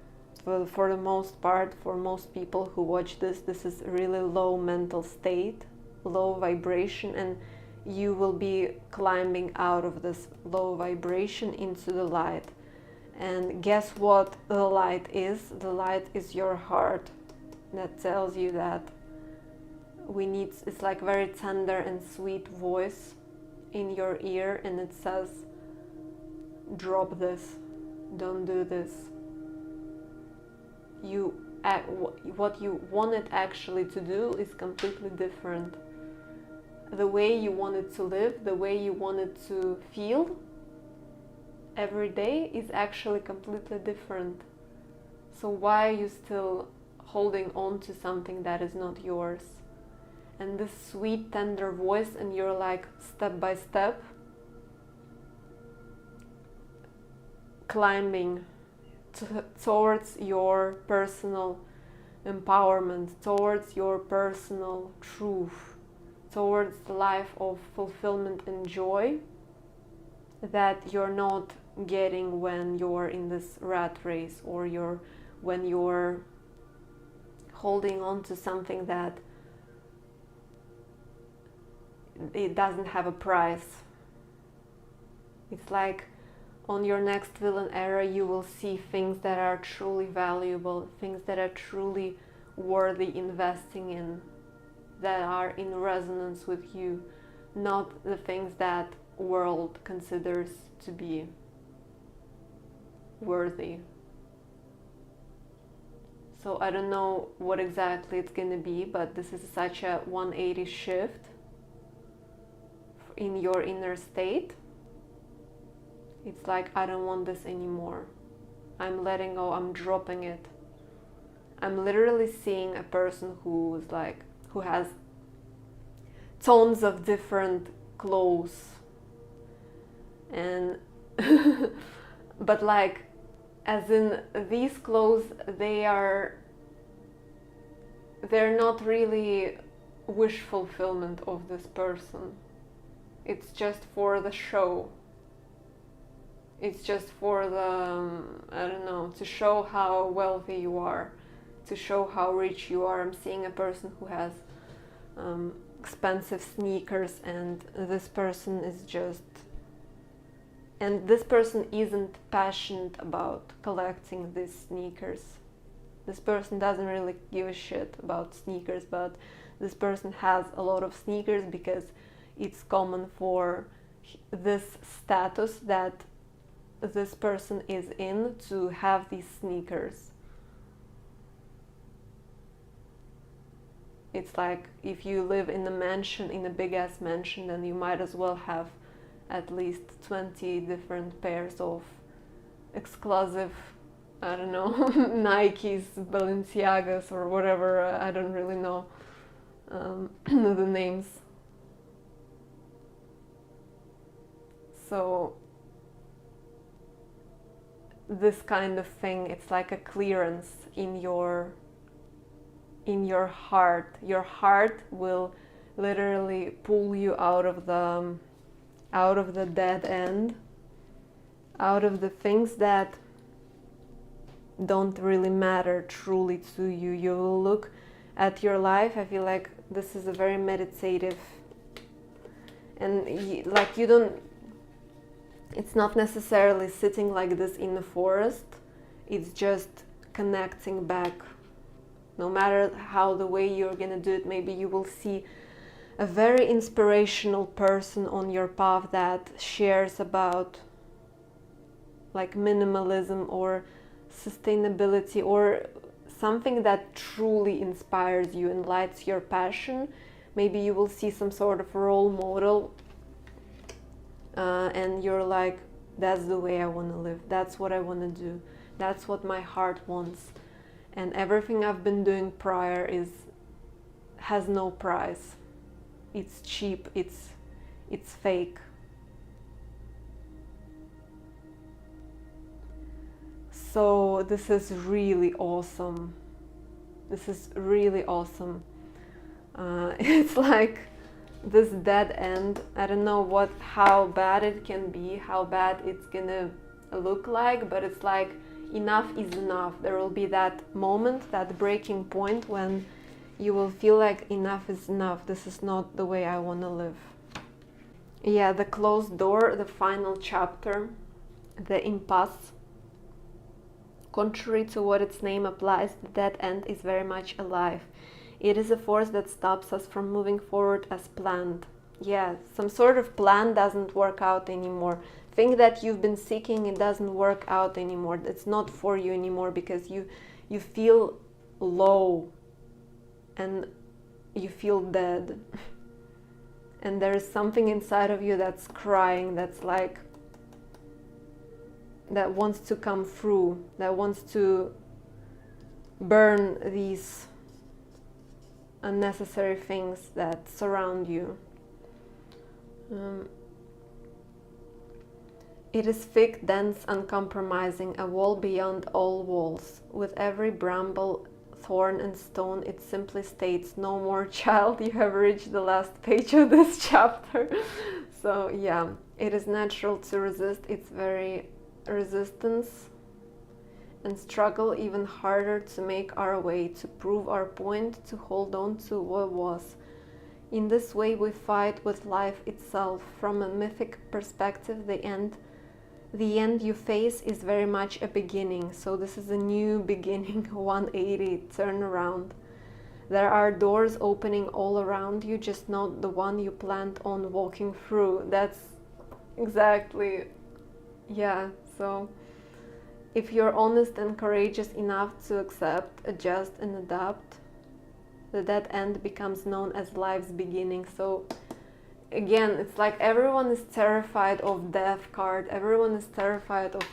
For the most part, for most people who watch this is really low mental state, low vibration, and you will be climbing out of this low vibration into the light. And guess what the light is? The light is your heart that tells you that it's like very tender and sweet voice in your ear, and it says, drop this, don't do this. What you wanted actually to do is completely different. The way you wanted to live, the way you wanted to feel every day is actually completely different. So why are you still holding on to something that is not yours? And this sweet, tender voice, and you're like step by step climbing towards your personal empowerment, towards your personal truth, towards the life of fulfillment and joy that you're not getting when you're in this rat race, or when you're holding on to something that it doesn't have a price. It's like on your next villain era you will see things that are truly valuable, things that are truly worthy investing in, that are in resonance with you, not the things that world considers to be worthy. So I don't know what exactly it's gonna be, but this is such a 180 shift in your inner state. It's like, I don't want this anymore. I'm letting go, I'm dropping it. I'm literally seeing a person who has tons of different clothes, and but like, as in, these clothes, they're not really wish fulfillment of this person. It's just for the show. It's just for the, I don't know, to show how wealthy you are, to show how rich you are. I'm seeing a person who has expensive sneakers, and this person is just, and this person isn't passionate about collecting these sneakers. This person doesn't really give a shit about sneakers, but this person has a lot of sneakers because it's common for this status that this person is in to have these sneakers. It's like, if you live in a mansion, in a big ass mansion, then you might as well have at least 20 different pairs of exclusive, I don't know, Nikes, Balenciagas, or whatever. I don't really know the names. So this kind of thing, it's like a clearance in your heart. Your heart will literally pull you out of the dead end, out of the things that don't really matter truly to you. You will look at your life. I feel like this is a very meditative, and you don't, it's not necessarily sitting like this in the forest. It's just connecting back. No matter how the way you're gonna do it, maybe you will see a very inspirational person on your path that shares about like minimalism or sustainability or something that truly inspires you and lights your passion. Maybe you will see some sort of role model and you're like, that's the way I want to live, that's what I want to do, that's what my heart wants, and everything I've been doing prior has no price. It's cheap, it's fake. So this is really awesome. This is really awesome. It's like this dead end. I don't know how bad it can be, how bad it's gonna look like, but it's like enough is enough. There will be that moment, that breaking point when you will feel like enough is enough. This is not the way I want to live. Yeah, the closed door, the final chapter, the impasse. Contrary to what its name applies, the dead end is very much alive. It is a force that stops us from moving forward as planned. Yeah, some sort of plan doesn't work out anymore. Thing that you've been seeking, it doesn't work out anymore. It's not for you anymore because you feel low and you feel dead. And there is something inside of you that's crying, that's like, that wants to come through, that wants to burn these unnecessary things that surround you. It is thick, dense, uncompromising, a wall beyond all walls. With every bramble, thorn and stone, it simply states, no more, child, you have reached the last page of this chapter. So yeah, it is natural to resist. It's very resistance and struggle even harder to make our way, to prove our point, to hold on to what was. In this way we fight with life itself. From a mythic perspective, the end you face is very much a beginning. So this is a new beginning, 180 turnaround. There are doors opening all around you, just not the one you planned on walking through. That's exactly, yeah. So if you're honest and courageous enough to accept, adjust and adapt, the dead end becomes known as life's beginning. So again, it's like everyone is terrified of death card, everyone is terrified of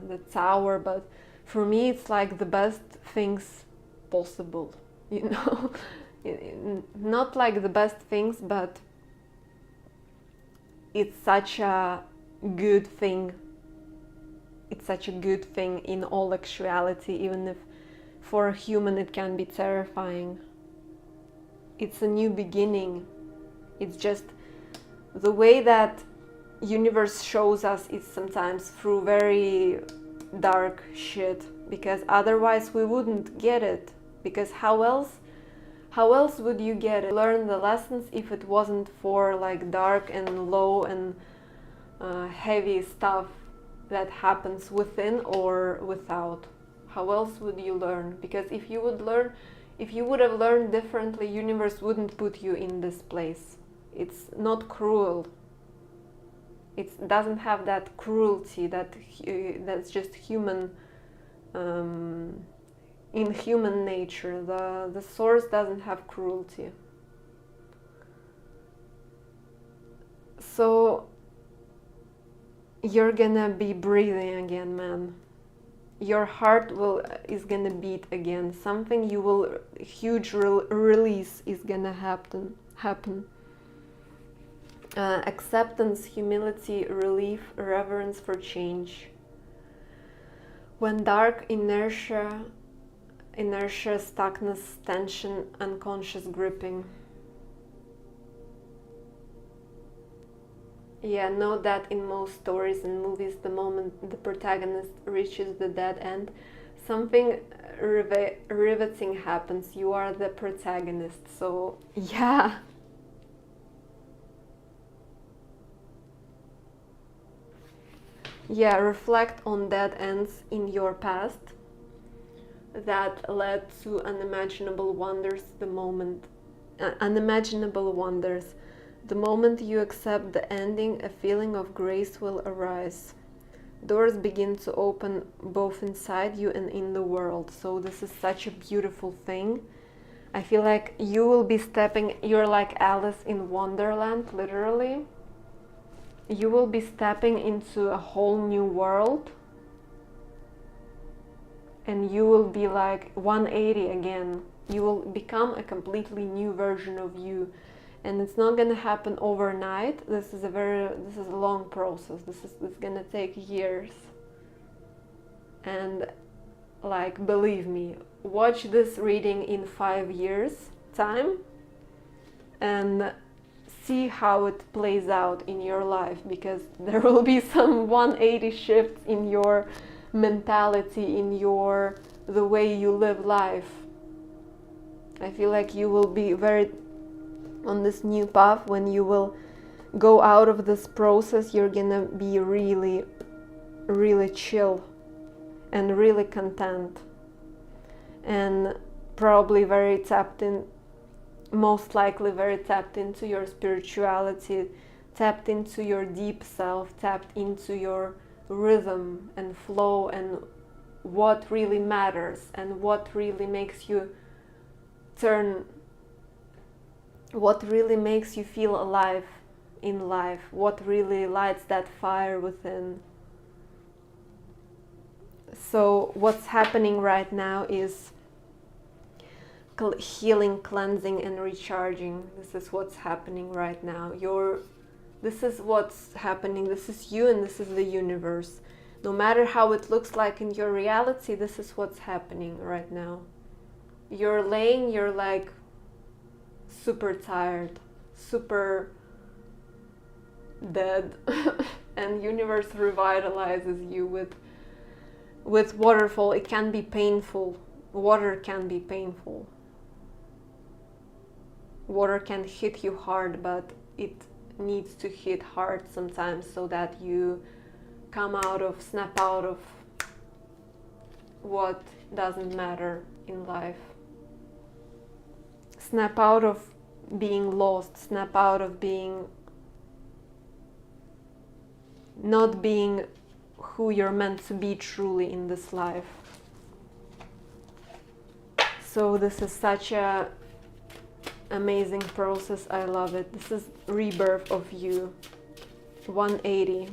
the tower, but for me it's like the best things possible, you know. Not like the best things, but it's such a good thing. It's such a good thing in all actuality, even if for a human it can be terrifying. It's a new beginning. It's just the way that universe shows us is sometimes through very dark shit, because otherwise we wouldn't get it. Because how else would you get it? Learn the lessons if it wasn't for like dark and low and heavy stuff that happens within or without. How else would you learn? Because if you would have learned differently, universe wouldn't put you in this place. It's not cruel. It doesn't have that cruelty that's just human, in human nature. The source doesn't have cruelty. So you're gonna be breathing again, man. Your heart is gonna beat again. Something huge release is gonna happen. Acceptance, humility, relief, reverence for change. When dark, inertia, stuckness, tension, unconscious gripping. Yeah, know that in most stories and movies, the moment the protagonist reaches the dead end, something riveting happens. You are the protagonist. So yeah. Yeah, reflect on dead ends in your past that led to unimaginable wonders the moment unimaginable wonders. The moment you accept the ending, a feeling of grace will arise. Doors begin to open both inside you and in the world. So this is such a beautiful thing. I feel like you will be stepping, you're like Alice in Wonderland, literally. You will be stepping into a whole new world. And you will be like 180 again. You will become a completely new version of you. And it's not going to happen overnight. This is a long process. This is going to take years. And like, believe me, watch this reading in 5 years time and see how it plays out in your life, because there will be some 180 shifts in your mentality, in the way you live life. I feel like you will be very on this new path. When you will go out of this process, you're gonna be really, really chill and really content, and probably very tapped in, most likely very tapped into your spirituality, tapped into your deep self, tapped into your rhythm and flow, and what really matters and what really makes you what really makes you feel alive in life, what really lights that fire within. So what's happening right now is healing, cleansing, and recharging. This is what's happening right now. This is what's happening. This is you and this is the universe. No matter how it looks like in your reality, this is what's happening right now. You're like super tired, super dead, and universe revitalizes you with waterfall. It can be painful. Water can be painful. Water can hit you hard, but it needs to hit hard sometimes so that you snap out of what doesn't matter in life. Snap out of being lost, snap out of not being who you're meant to be truly in this life. So this is such a amazing process. I love it. This is rebirth of you. 180.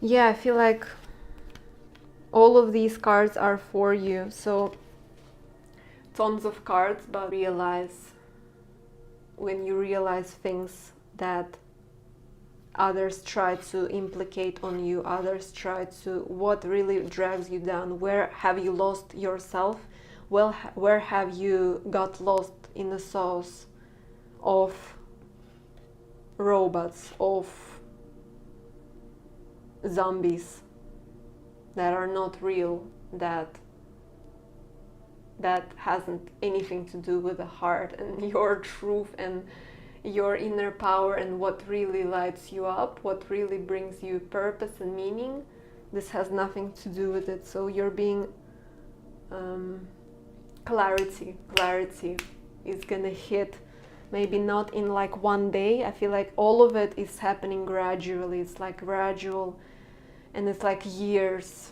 Yeah, I feel like all of these cards are for you. So tons of cards, but when you realize things that others try to implicate on you, others try to, what really drags you down, where have you lost yourself? Well, where have you got lost in the sauce of robots, of zombies that are not real, that hasn't anything to do with the heart and your truth and your inner power and what really lights you up, what really brings you purpose and meaning. This has nothing to do with it. So you're being clarity is gonna hit, maybe not in like one day. I feel like all of it is happening gradually. It's like gradual, and it's like years,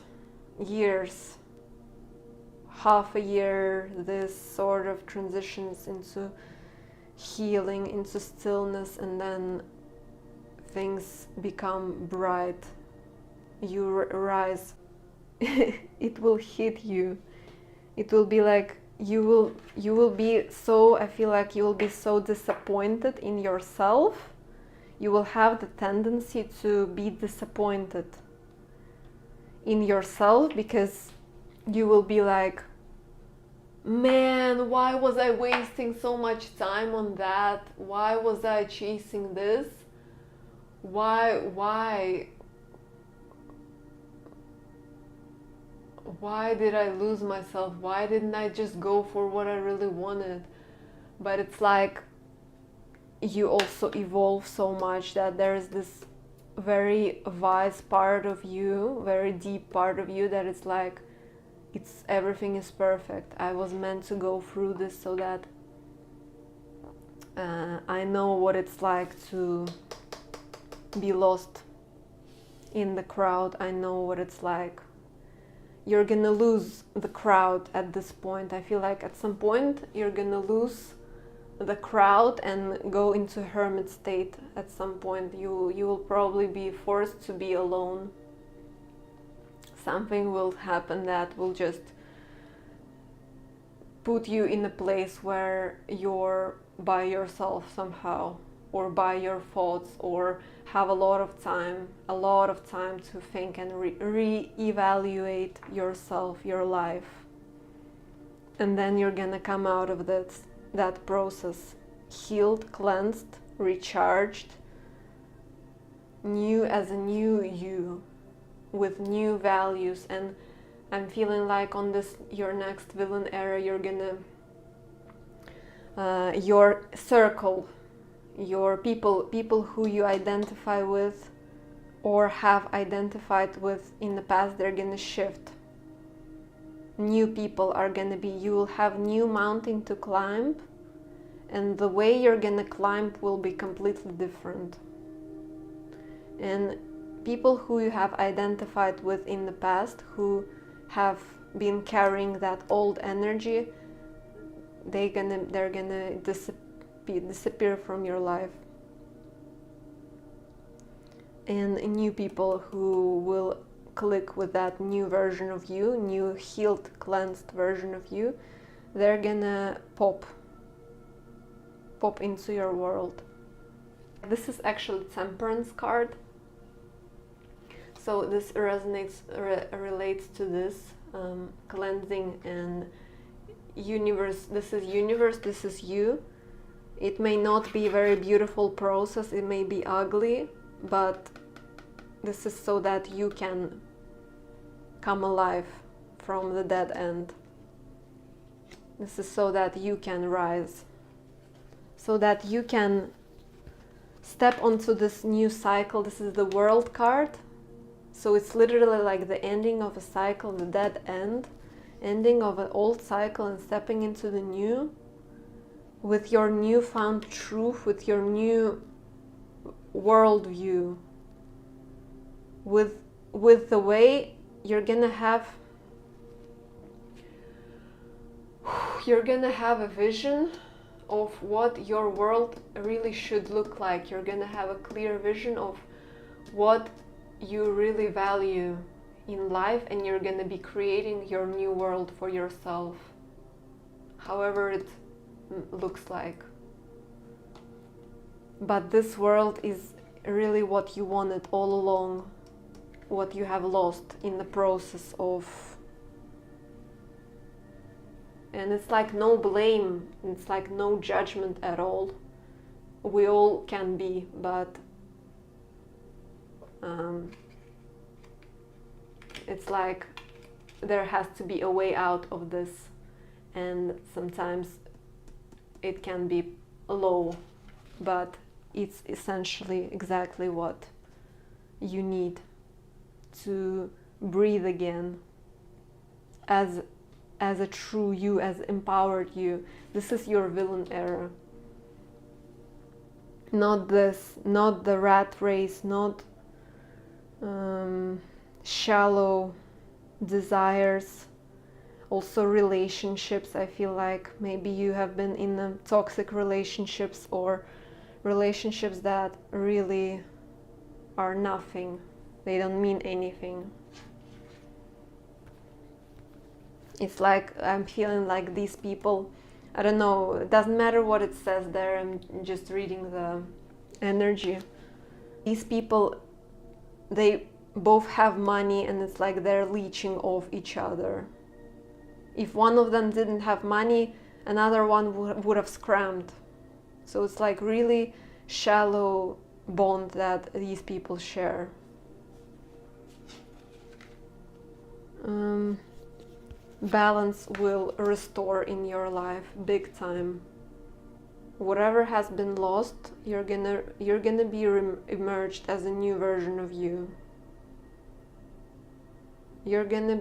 half a year, this sort of transitions into healing, into stillness, and then things become bright. You rise. It will hit you. It will be like you will be so, I feel like you will be so disappointed in yourself. You will have the tendency to be disappointed in yourself, because you will be like, man, why was I wasting so much time on that? Why was I chasing this? Why did I lose myself? Why didn't I just go for what I really wanted? But it's like you also evolve so much that there's this very wise part of you, very deep part of you, that it's like everything is perfect. I was meant to go through this so that I know what it's like to be lost in the crowd. I know what it's like. You're gonna lose the crowd at this point. I feel like at some point you're gonna lose the crowd and go into hermit state. At some point you will probably be forced to be alone. Something will happen that will just put you in a place where you're by yourself somehow, or by your thoughts, or have a lot of time to think and re-evaluate yourself, your life. And then you're gonna come out of that process healed, cleansed, recharged, new as a new you, with new values. And I'm feeling like on this your next villain era, you're gonna your circle, your people who you identify with or have identified with in the past, they're gonna shift. New people are gonna be, you will have new mountain to climb, and the way you're gonna climb will be completely different. And people who you have identified with in the past, who have been carrying that old energy, they're gonna disappear from your life. And new people who will click with that new version of you, new healed, cleansed version of you, they're gonna pop into your world. This is actually Temperance card, so this relates to this cleansing and universe. This is you. It may not be a very beautiful process, it may be ugly, but this is so that you can come alive from the dead end. This is so that you can rise, so that you can step onto this new cycle. This is the World card, so it's literally like the ending of a cycle, the dead end, ending of an old cycle and stepping into the new, with your newfound truth, with your new worldview, with the way you're gonna have a vision of what your world really should look like. You're gonna have a clear vision of what you really value in life, and you're gonna be creating your new world for yourself, however it looks like. But this world is really what you wanted all along, what you have lost in the process of. And it's like no blame, it's like no judgment at all. We all can be, but it's like there has to be a way out of this, and sometimes it can be low, but it's essentially exactly what you need to breathe again as a true you, as empowered you. This is your villain era. Not this, not the rat race, not shallow desires. Also relationships, I feel like maybe you have been in toxic relationships, or relationships that really are nothing. They don't mean anything. It's like I'm feeling like these people, I don't know, it doesn't matter what it says there, I'm just reading the energy. These people, they both have money, and it's like they're leeching off each other. If one of them didn't have money, another one would have scrammed. So it's like really shallow bond that these people share. Balance will restore in your life big time. Whatever has been lost, you're gonna be emerged as a new version of you. You're gonna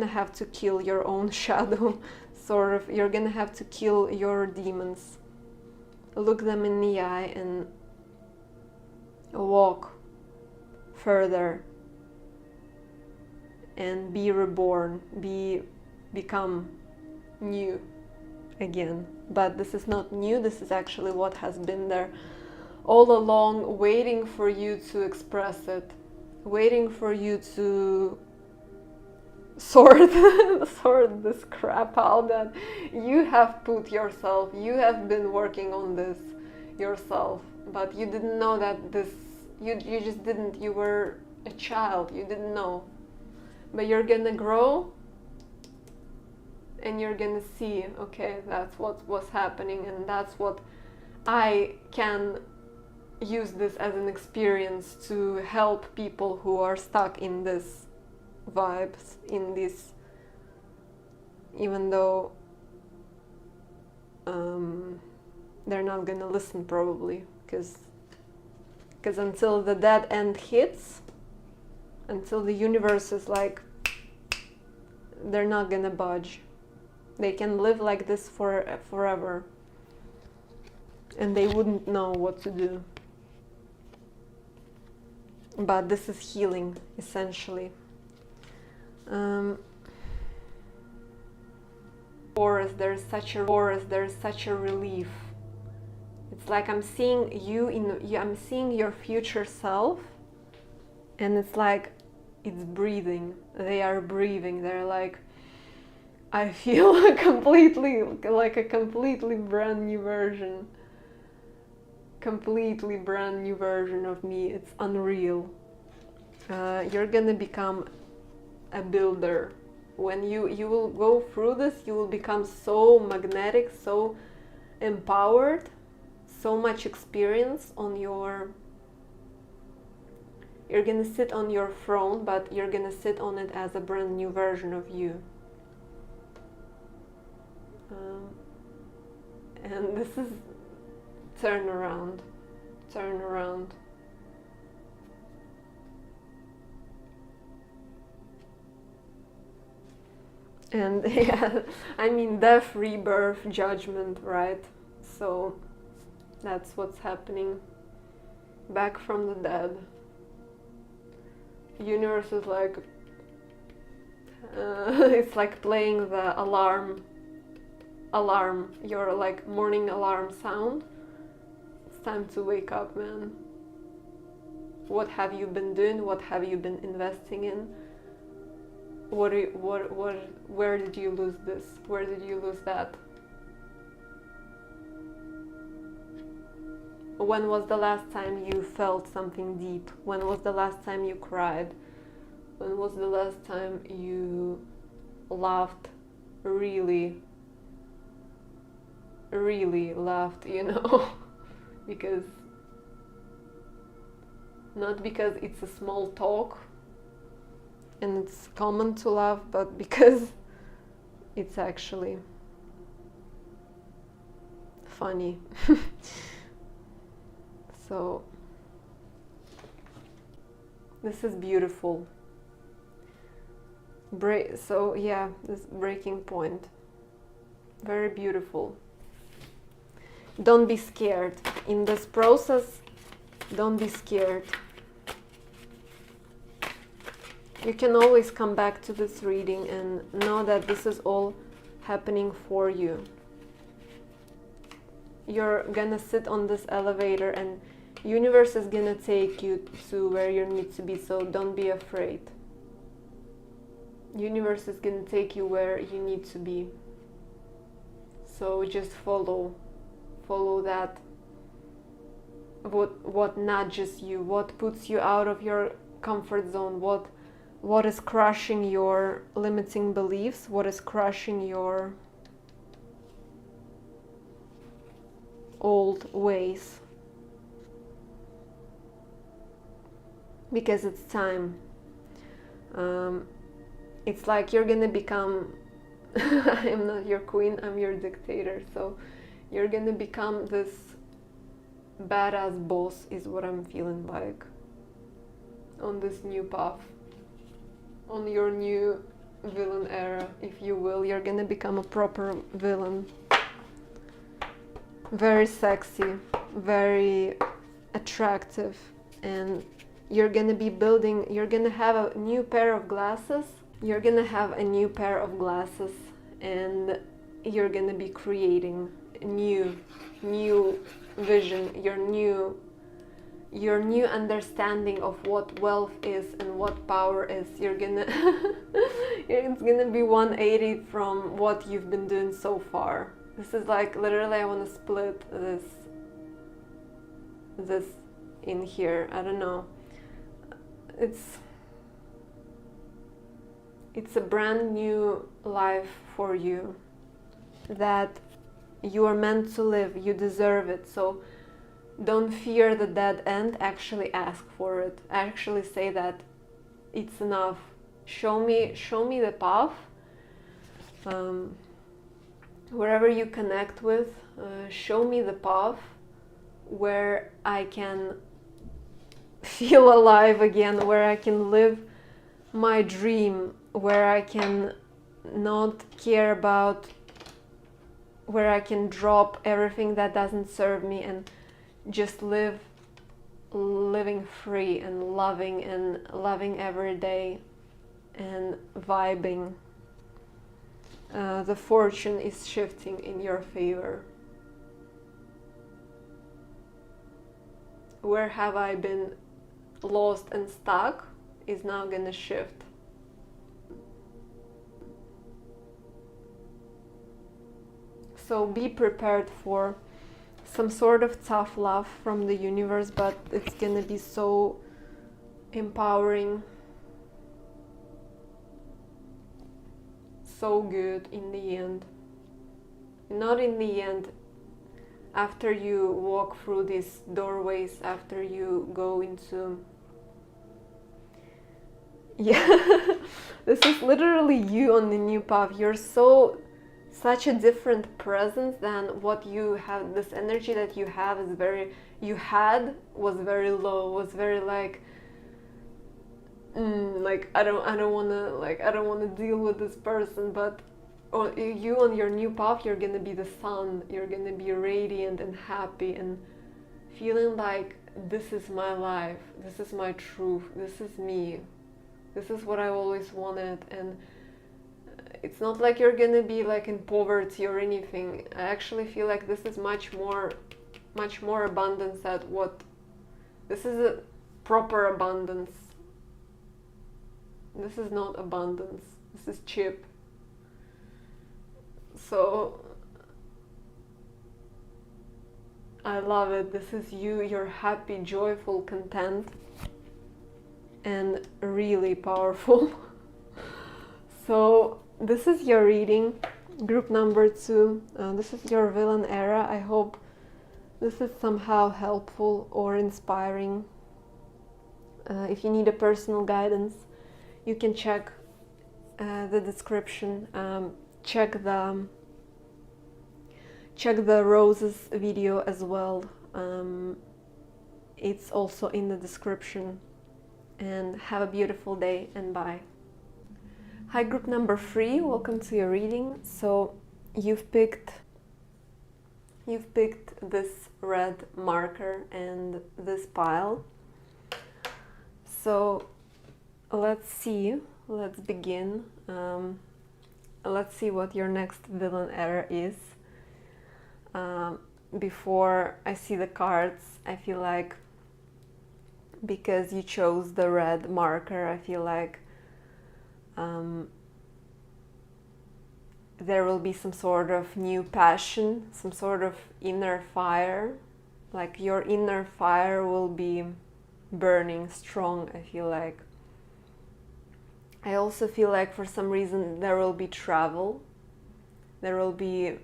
have to kill your own shadow, sort of. You're gonna have to kill your demons. Look them in the eye and walk further and be reborn, become new again. But this is not new, this is actually what has been there all along, waiting for you to express it, waiting for you to sort this crap out that you have put yourself. You have been working on this yourself, but you didn't know that this, you just didn't, you were a child, you didn't know. But you're gonna grow and you're gonna see, okay, that's what was happening, and that's what I can use this as an experience to help people who are stuck in this vibes, in this, even though they're not gonna listen probably, because until the dead end hits, until the universe is like, they're not gonna budge. They can live like this forever, and they wouldn't know what to do. But this is healing, essentially. There's such a relief. It's like I'm seeing I'm seeing your future self, and it's like it's breathing. They are breathing. They're like, I feel like a completely brand new version. Completely brand new version of me. It's unreal. You're gonna become a builder. When you will go through this, you will become so magnetic, so empowered, so much experience on your, you're gonna sit on your throne, but you're gonna sit on it as a brand new version of you. And this is turn around. And yeah, I mean, death, rebirth, judgment, right? So that's what's happening. Back from the dead. Universe is like, it's like playing the alarm, your like morning alarm sound. It's time to wake up, man. What have you been doing? What have you been investing in? Where did you lose this? Where did you lose that? When was the last time you felt something deep? When was the last time you cried? When was the last time you laughed, really laughed, you know? Because, not because it's a small talk and it's common to laugh, but because it's actually funny. So this is beautiful. So yeah, this breaking point, very beautiful. Don't be scared in this process. Don't be scared. You can always come back to this reading and know that this is all happening for you. You're gonna sit on this elevator and universe is gonna take you to where you need to be, so don't be afraid. Universe is gonna take you where you need to be. So just follow that. What nudges you, what puts you out of your comfort zone, what is crushing your limiting beliefs, what is crushing your old ways. Because it's time. It's like you're gonna become I'm not your queen, I'm your dictator. So You're gonna become this badass boss, is what I'm feeling like, on this new path, on your new villain era, if you will. You're gonna become a proper villain. Very sexy, very attractive, and you're gonna be building, you're gonna have a new pair of glasses. You're gonna have a new pair of glasses, and you're gonna be creating a new vision, your new understanding of what wealth is and what power is. You're gonna it's gonna be 180 from what you've been doing so far. This is like, literally, I want to split this in here. I don't know. It's a brand new life for you that you are meant to live. You deserve it. So don't fear the dead end. Actually ask for it. Actually say that it's enough. Show me the path. Wherever you connect with, show me the path where I can feel alive again, where I can live my dream, where I can not care about, where I can drop everything that doesn't serve me and just living free and loving every day and vibing. The fortune is shifting in your favor. Where have I been lost and stuck is now gonna shift. So be prepared for some sort of tough love from the universe, but it's gonna be so empowering, so good in the end. Not in the end, after you walk through these doorways, after you go into, yeah, this is literally you on the new path. You're such a different presence than what you have. This energy that you have is was very low, was very like I don't want to deal with this person. But you on your new path, you're gonna be the sun. You're gonna be radiant and happy and feeling like, this is my life, this is my truth, this is me, this is what I always wanted. And it's not like you're gonna be like in poverty or anything. I actually feel like this is much more abundance at what, this is a proper abundance. This is not abundance, this is cheap. So I love it. This is you. You're happy, joyful, content, and really powerful. So this is your reading, group number 2. This is your villain era. I hope this is somehow helpful or inspiring. If you need a personal guidance, you can check the description. Check the roses video as well. It's also in the description. And have a beautiful day, and bye. Hi, group number 3, welcome to your reading. So you've picked this red marker and this pile. So let's begin. Let's see what your next villain era is. Before I see the cards, I feel like, because you chose the red marker, I feel like there will be some sort of new passion, some sort of inner fire. Like your inner fire will be burning strong, I feel like. I also feel like for some reason there will be travel. There will be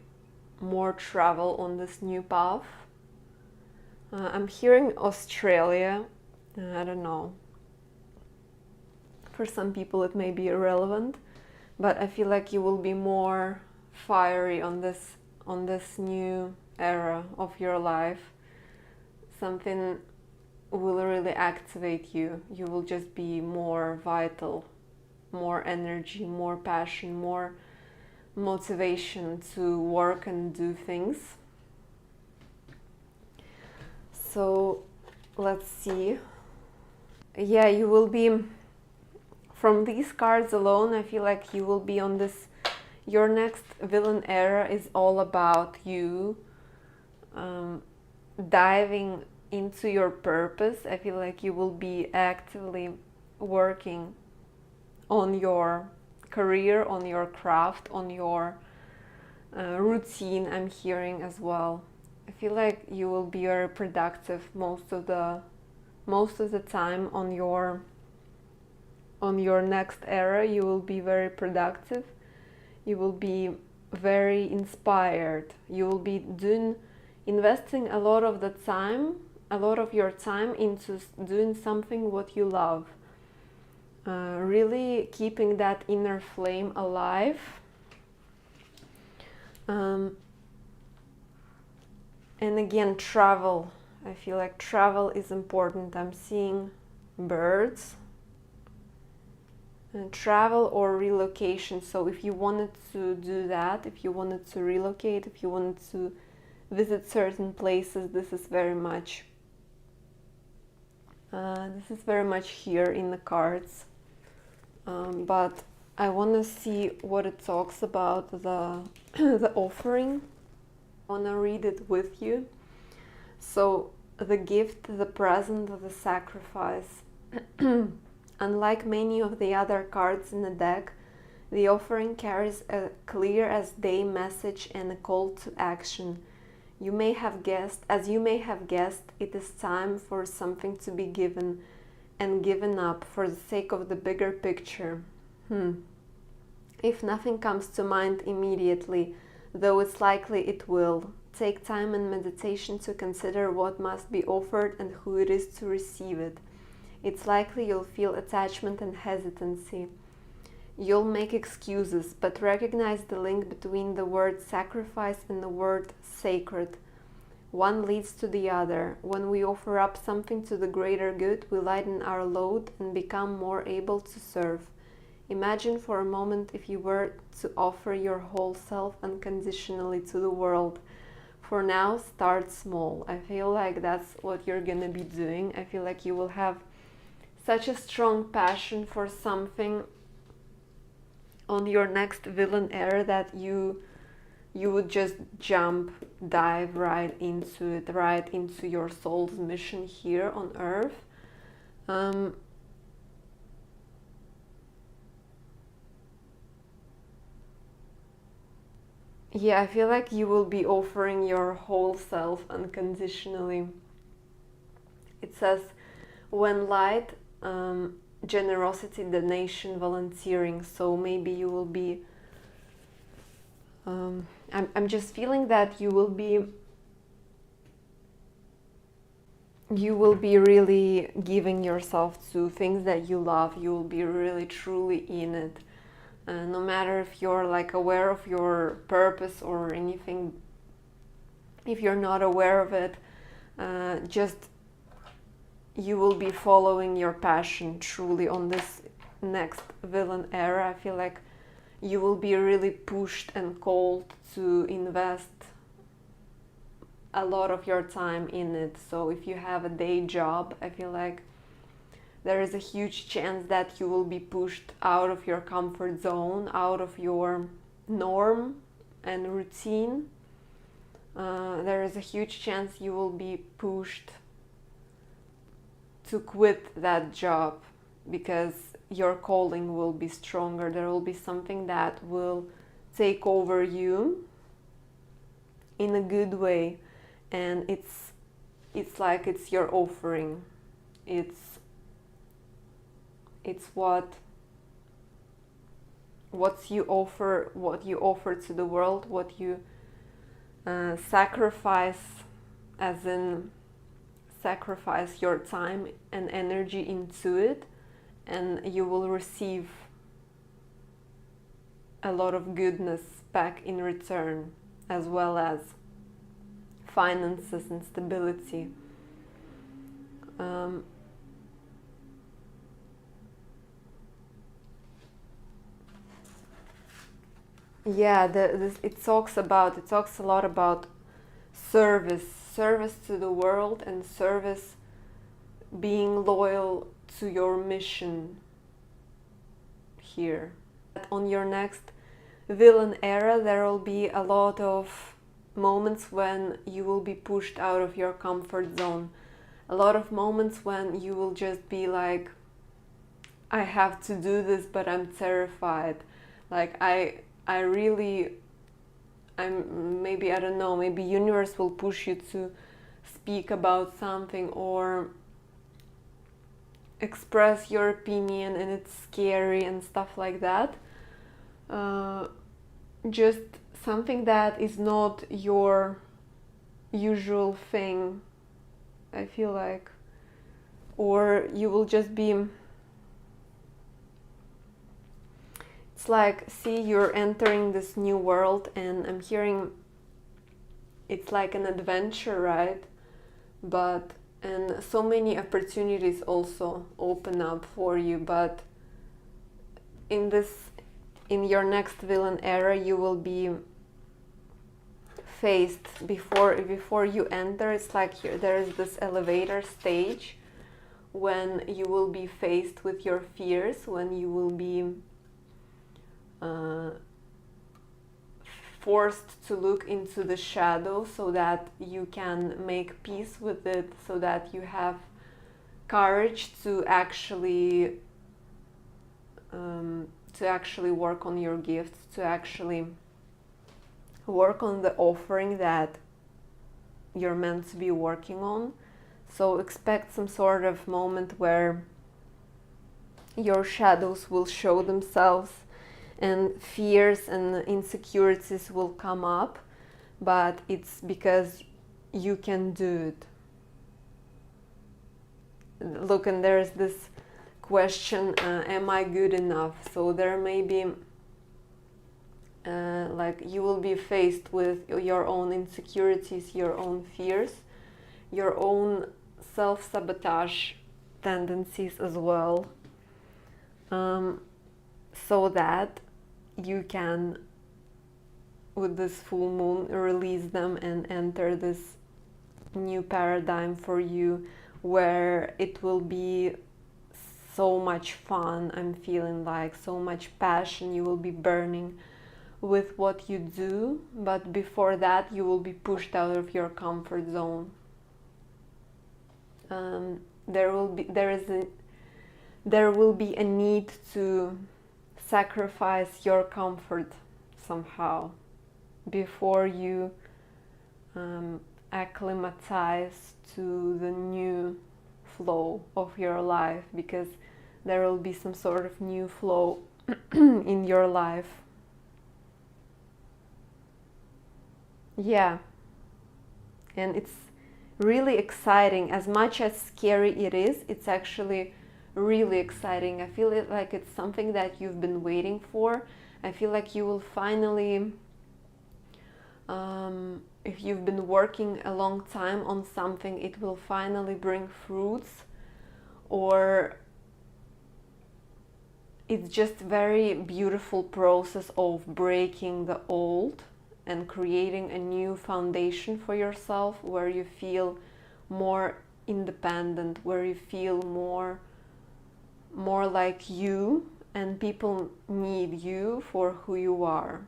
more travel on this new path. I'm hearing Australia. I don't know. For some people it may be irrelevant, but I feel like you will be more fiery on this new era of your life. Something will really activate you. You will just be more vital, more energy, more passion, more motivation to work and do things. So let's see. Yeah, you will be, from these cards alone, I feel like you will be on this, your next villain era is all about you diving into your purpose. I feel like you will be actively working on your career, on your craft, on your routine, I'm hearing as well. I feel like you will be very productive most of the time on your next era. You will be very productive. You will be very inspired. You will be investing a lot of your time into doing something what you love. Really keeping that inner flame alive. And again, travel. I feel like travel is important. I'm seeing birds. And travel or relocation. So if you wanted to do that, if you wanted to relocate, if you wanted to visit certain places, this is very much here in the cards. But I want to see what it talks about the the offering. I want to read it with you. So the gift, the present, the sacrifice. Unlike many of the other cards in the deck, the offering carries a clear as day message and a call to action. You may have guessed, it is time for something to be given and given up for the sake of the bigger picture. If nothing comes to mind immediately, though it's likely it will, take time and meditation to consider what must be offered and who it is to receive it. It's likely you'll feel attachment and hesitancy. You'll make excuses, but recognize the link between the word sacrifice and the word sacred. One leads to the other. When we offer up something to the greater good, we lighten our load and become more able to serve. Imagine for a moment if you were to offer your whole self unconditionally to the world. For now, start small. I feel like that's what you're gonna be doing. I feel like you will have such a strong passion for something on your next villain era that you would just dive right into it, right into your soul's mission here on earth. Yeah, I feel like you will be offering your whole self unconditionally. It says, when light, generosity, donation, volunteering. So maybe you will be I'm just feeling that you will be really giving yourself to things that you love. You will be really truly in it. No matter if you're like aware of your purpose or anything, if you're not aware of it, just you will be following your passion truly on this next villain era. I feel like you will be really pushed and called to invest a lot of your time in it. So if you have a day job, I feel like there is a huge chance that you will be pushed out of your comfort zone, out of your norm and routine. There is a huge chance you will be pushed to quit that job because your calling will be stronger. There will be something that will take over you in a good way, and it's like it's your offering. It's what you offer to the world, what you sacrifice, as in sacrifice your time and energy into it, and you will receive a lot of goodness back in return, as well as finances and stability. Yeah, it talks a lot about service to the world, and service, being loyal to your mission here. On your next villain era, there will be a lot of moments when you will be pushed out of your comfort zone. A lot of moments when you will just be like, I have to do this, but I'm terrified. Like maybe, I don't know, maybe universe will push you to speak about something or express your opinion, and it's scary and stuff like that. Just something that is not your usual thing, I feel like. Or you will just be, it's like, see, you're entering this new world, and I'm hearing it's like an adventure, right? And so many opportunities also open up for you, but in your next villain era, you will be faced, before you enter, it's like here there is this elevator stage when you will be faced with your fears, when you will be forced to look into the shadow so that you can make peace with it, so that you have courage to actually work on your gifts, to actually work on the offering that you're meant to be working on. So expect some sort of moment where your shadows will show themselves, and fears and insecurities will come up, but it's because you can do it. Look, and there's this question, am I good enough? So there may be like you will be faced with your own insecurities, your own fears, your own self-sabotage tendencies as well, so that you can, with this full moon, release them and enter this new paradigm for you, where it will be so much fun. I'm feeling like so much passion. You will be burning with what you do, but before that you will be pushed out of your comfort zone. There will be a need to sacrifice your comfort somehow before you acclimatize to the new flow of your life, because there will be some sort of new flow in your life. Yeah, and it's really exciting. As much as scary it is, it's actually really exciting. I feel it like it's something that you've been waiting for. I feel like you will finally, if you've been working a long time on something, it will finally bring fruits, or it's just very beautiful process of breaking the old and creating a new foundation for yourself, where you feel more independent, where you feel more like you, and people need you for who you are.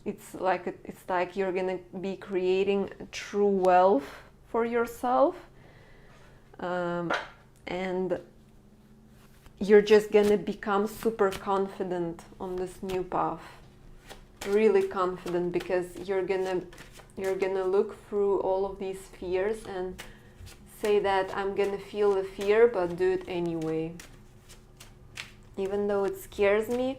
It's like you're gonna be creating true wealth for yourself, and you're just gonna become super confident on this new path. Really confident, because you're gonna look through all of these fears and say that I'm gonna feel the fear, but do it anyway. Even though it scares me,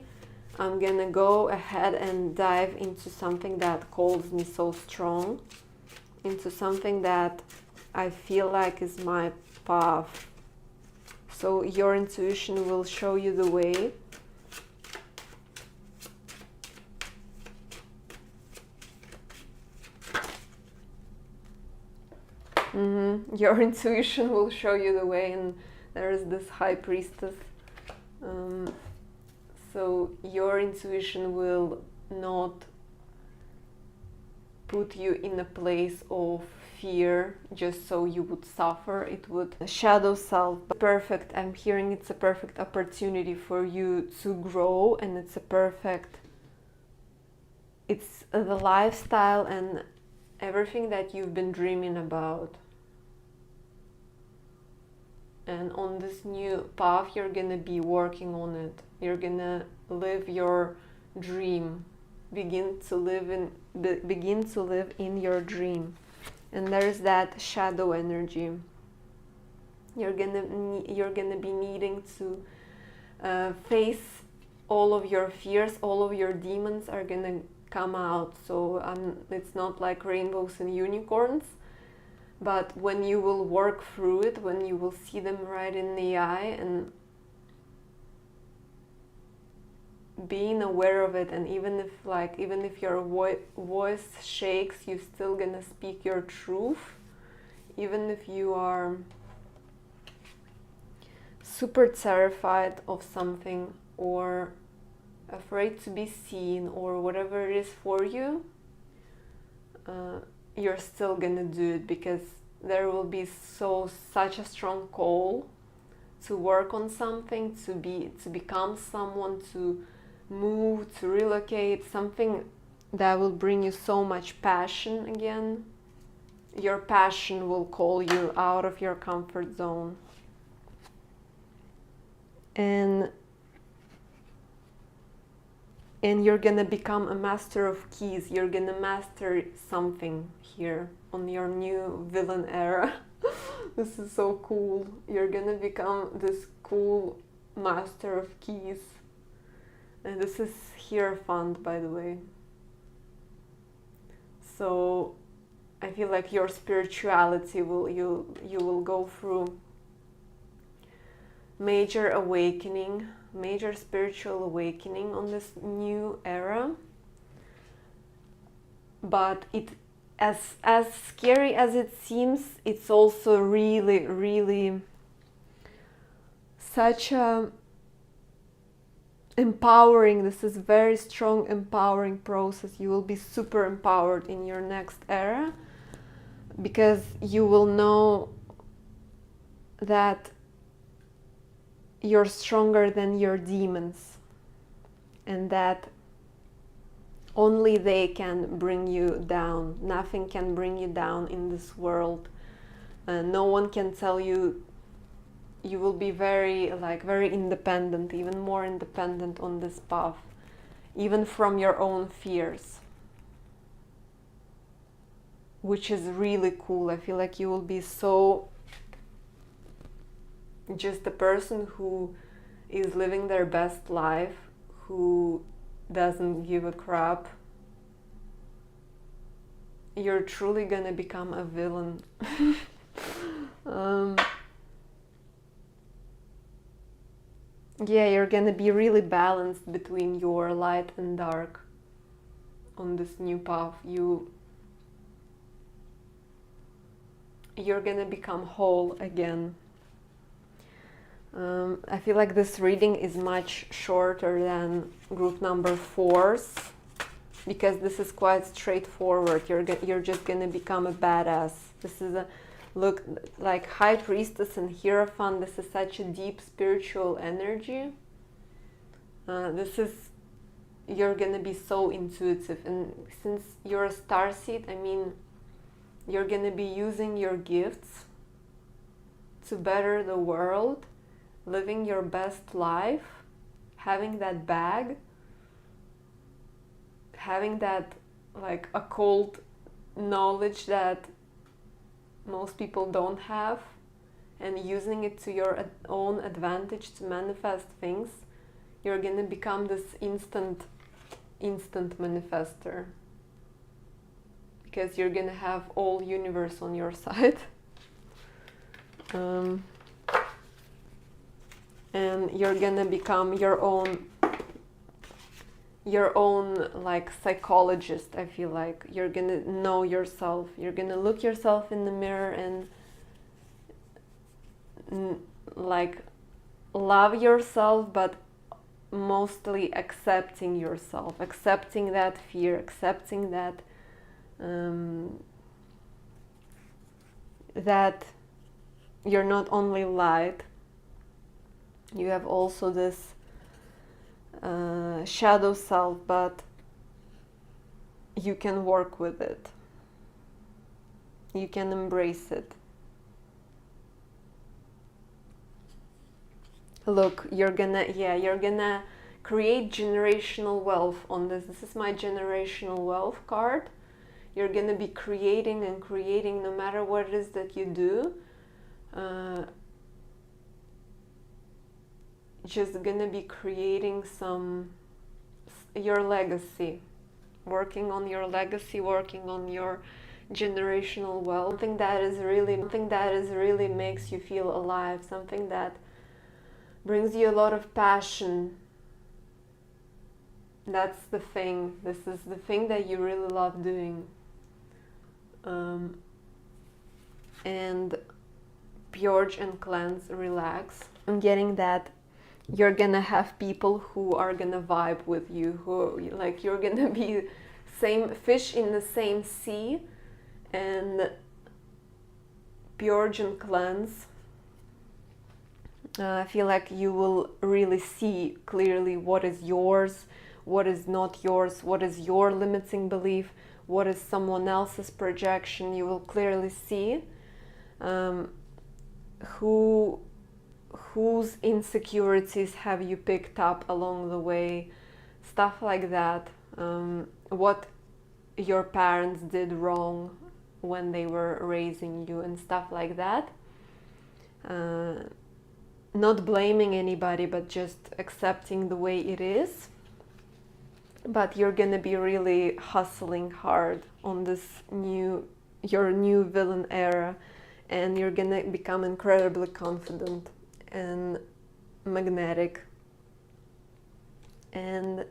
I'm gonna go ahead and dive into something that calls me so strong, into something that I feel like is my path. So your intuition will show you the way. Your intuition will show you the way, and there is this high priestess. So your intuition will not put you in a place of fear just so you would suffer. It would shadow self. Perfect. I'm hearing it's a perfect opportunity for you to grow, and it's the lifestyle and everything that you've been dreaming about. And on this new path, you're gonna be working on it. You're gonna live your dream. Begin to live in your dream. And there's that shadow energy. You're gonna be needing to face all of your fears. All of your demons are gonna come out. So it's not like rainbows and unicorns. But when you will work through it, when you will see them right in the eye and being aware of it, and even if your voice shakes, you're still gonna speak your truth. Even if you are super terrified of something or afraid to be seen or whatever it is for you, you're still gonna do it, because there will be such a strong call to work on something, to become someone, to move, to relocate, something that will bring you so much passion again. Your passion will call you out of your comfort zone. And you're gonna become a master of keys. You're gonna master something here on your new villain era. This is so cool. You're gonna become this cool master of keys. And this is Hierophant, by the way. So I feel like your spirituality you will go through major awakening, major spiritual awakening on this new era. But as scary as it seems, it's also really, really such a empowering. This is very strong, empowering process. You will be super empowered in your next era, because you will know that you're stronger than your demons, and that only they can bring you down. Nothing can bring you down in this world. No one can tell you. You will be very independent, even more independent on this path, even from your own fears, which is really cool. I feel like you will be so just a person who is living their best life, who doesn't give a crap. You're truly gonna become a villain. Yeah, you're gonna be really balanced between your light and dark on this new path. You're gonna become whole again. I feel like this reading is much shorter than group number 4's, because this is quite straightforward. You're just gonna become a badass. This is look like High Priestess and Hierophant. This is such a deep spiritual energy. You're gonna be so intuitive, and since you're a starseed, I mean, you're gonna be using your gifts to better the world, living your best life, having that bag, having that like occult knowledge that most people don't have, and using it to your own advantage to manifest things. You're gonna become this instant manifester, because you're gonna have all universe on your side. And you're gonna become your own your own like psychologist. I feel like you're gonna know yourself, you're gonna look yourself in the mirror and like love yourself, but mostly accepting yourself, accepting that fear, accepting that that you're not only light, you have also this shadow self, but you can work with it, you can embrace it. Look, you're gonna create generational wealth on this. This is my generational wealth card. You're gonna be creating and creating no matter what it is that you do. Just gonna be creating your legacy, working on your legacy, working on your generational wealth. Something that is really makes you feel alive, something that brings you a lot of passion. That's the thing. This is the thing that you really love doing. And purge and cleanse, relax. I'm getting that you're gonna have people who are gonna vibe with you, who like you're gonna be same fish in the same sea, and purge and cleanse. I feel like you will really see clearly what is yours, what is not yours, what is your limiting belief, what is someone else's projection. You will clearly see whose insecurities have you picked up along the way, stuff like that, what your parents did wrong when they were raising you and stuff like that. Not blaming anybody, but just accepting the way it is. But you're gonna be really hustling hard on your new villain era, and you're gonna become incredibly confident and magnetic, and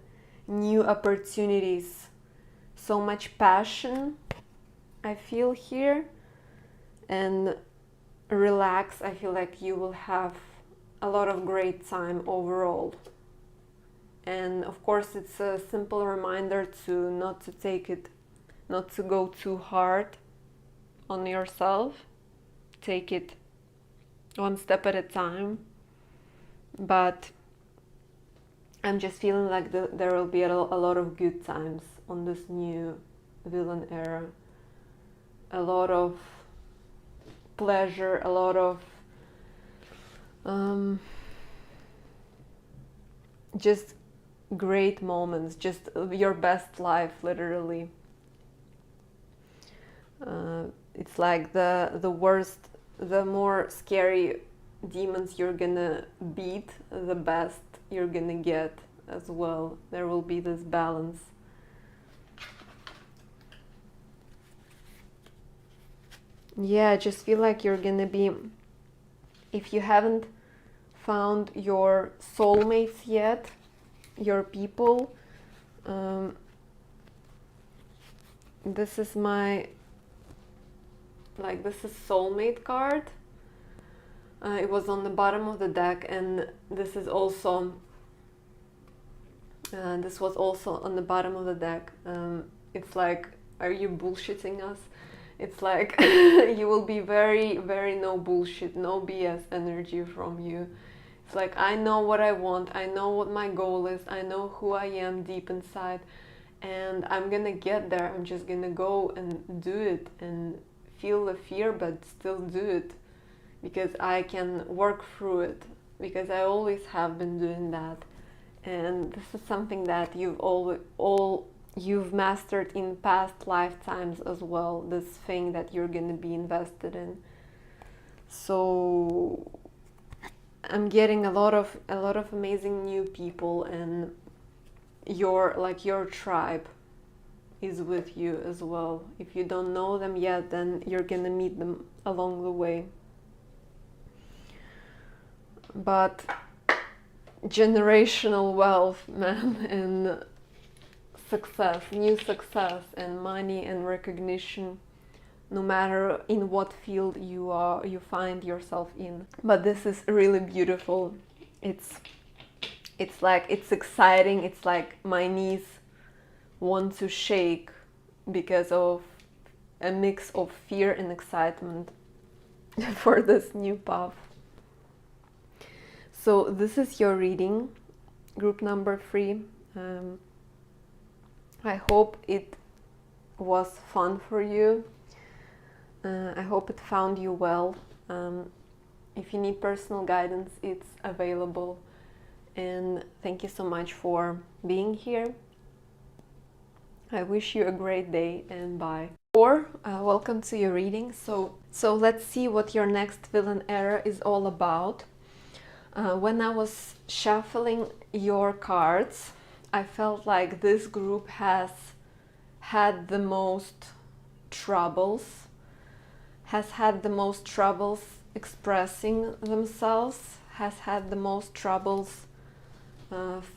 new opportunities, so much passion I feel here, and relax. I feel like you will have a lot of great time overall. And of course it's a simple reminder to not to go too hard on yourself. Take it one step at a time. But I'm just feeling like there will be a lot of good times on this new villain era. A lot of pleasure, a lot of just great moments, just your best life, literally. It's like the more scary demons you're gonna beat, the best you're gonna get as well. There will be this balance. Yeah, I just feel like you're gonna be, if you haven't found your soulmates yet, your people, this is soulmate card. It was on the bottom of the deck, and this was also on the bottom of the deck. It's like, are you bullshitting us? It's like you will be very, very no bullshit, no BS energy from you. It's like, I know what I want, I know what my goal is, I know who I am deep inside, and I'm gonna get there. I'm just gonna go and do it and feel the fear, but still do it, because I can work through it, because I always have been doing that. And this is something that you've mastered in past lifetimes as well, this thing that you're gonna be invested in. So I'm getting a lot of amazing new people, and your tribe is with you as well. If you don't know them yet, then you're gonna meet them along the way. But generational wealth, man, and success, new success and money and recognition, no matter in what field you find yourself in. But this is really beautiful. It's like, it's exciting. It's like my knees want to shake because of a mix of fear and excitement for this new path. So this is your reading, group number 3. I hope it was fun for you. I hope it found you well. If you need personal guidance, it's available. And thank you so much for being here. I wish you a great day, and bye. Or welcome to your reading. So let's see what your next villain era is all about. When I was shuffling your cards, I felt like this group has had the most troubles, expressing themselves, has had the most troubles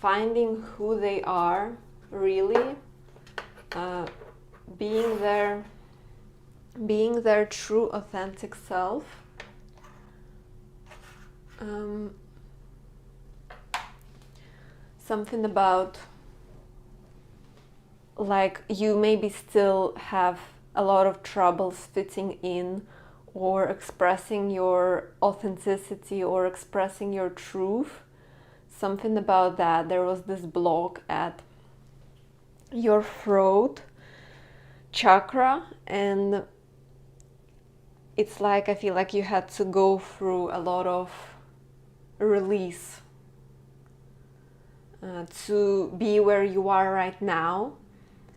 finding who they are really, being their true authentic self. Something about, like, you maybe still have a lot of troubles fitting in or expressing your authenticity or expressing your truth. Something about that. There was this block at your throat chakra, and it's like, I feel like you had to go through a lot of release to be where you are right now.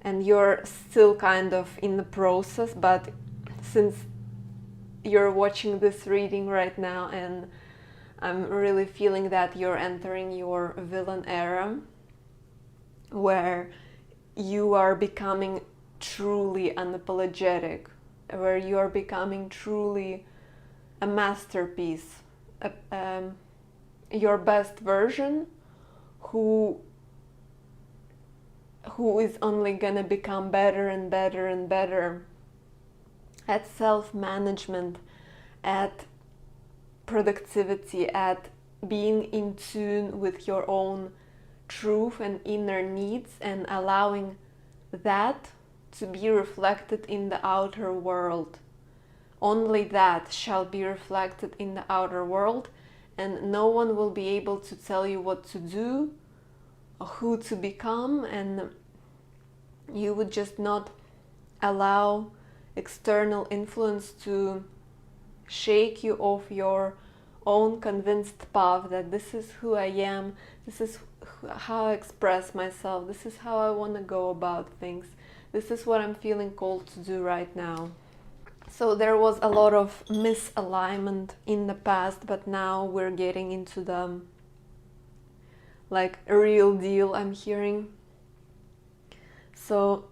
And you're still kind of in the process, but since you're watching this reading right now, and I'm really feeling that you're entering your villain era, where you are becoming truly unapologetic, where you are becoming truly a masterpiece, your best version, who is only gonna become better and better and better at self-management, at productivity, at being in tune with your own truth and inner needs, and allowing that to be reflected in the outer world. Only that shall be reflected in the outer world, and no one will be able to tell you what to do or who to become, and you would just not allow external influence to shake you off your own convinced path that this is who I am, this is how I express myself, this is how I want to go about things, this is what I'm feeling called to do right now. So there was a lot of misalignment in the past, but now we're getting into the, like, a real deal, I'm hearing. So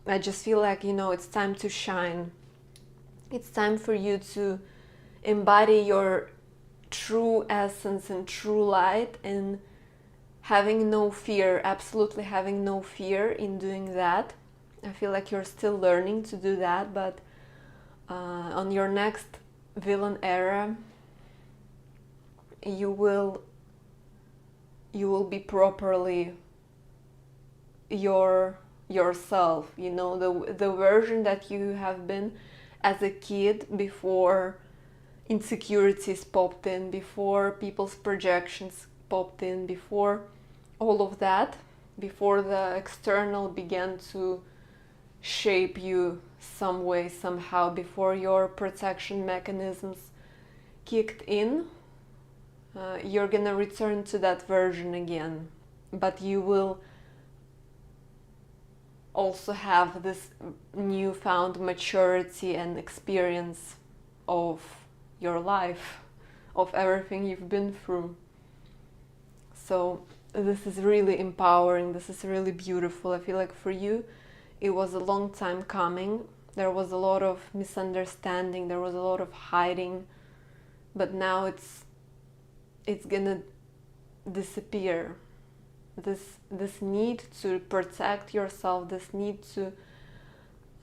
I just feel like, you know, it's time to shine. It's time for you to embody your true essence and true light, and having no fear, absolutely having no fear in doing that. I feel like you're still learning to do that, but on your next villain era, you will be properly yourself, you know, the version that you have been as a kid, before insecurities popped in, before people's projections popped in, before all of that, before the external began to shape you some way, somehow, before your protection mechanisms kicked in. You're gonna return to that version again, but you will also have this newfound maturity and experience of your life, of everything you've been through. So this is really empowering, this is really beautiful. I feel like for you it was a long time coming. There was a lot of misunderstanding, there was a lot of hiding, but now it's gonna disappear. this need to protect yourself, this need to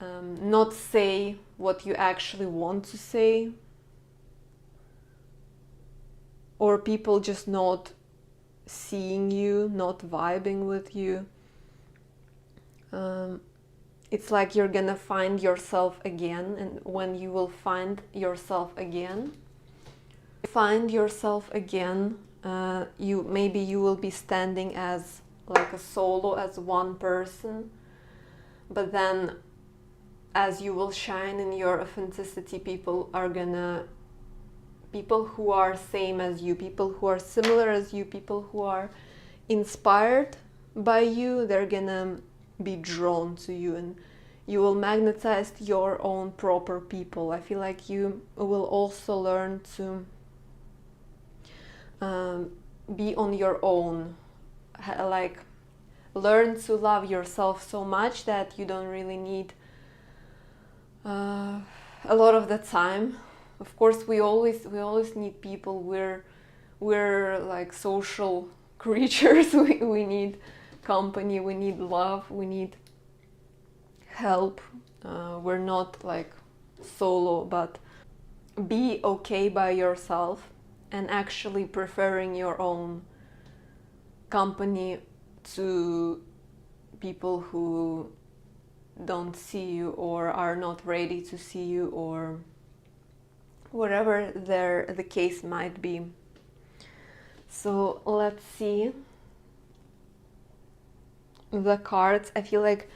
not say what you actually want to say, or people just not seeing you, not vibing with you. It's like you're gonna find yourself again, and when you will find yourself again, maybe you will be standing as like a solo, as one person, but then as you will shine in your authenticity, people who are same as you, people who are similar as you, people who are inspired by you, they're gonna be drawn to you, and you will magnetize your own proper people. I feel like you will also learn to be on your own, like learn to love yourself so much that you don't really need a lot of the time. Of course, we always need people. We're like social creatures. We need company, we need love, we need help. We're not like solo, but be okay by yourself and actually preferring your own company to people who don't see you or are not ready to see you, or whatever the case might be. So let's see the cards. I feel like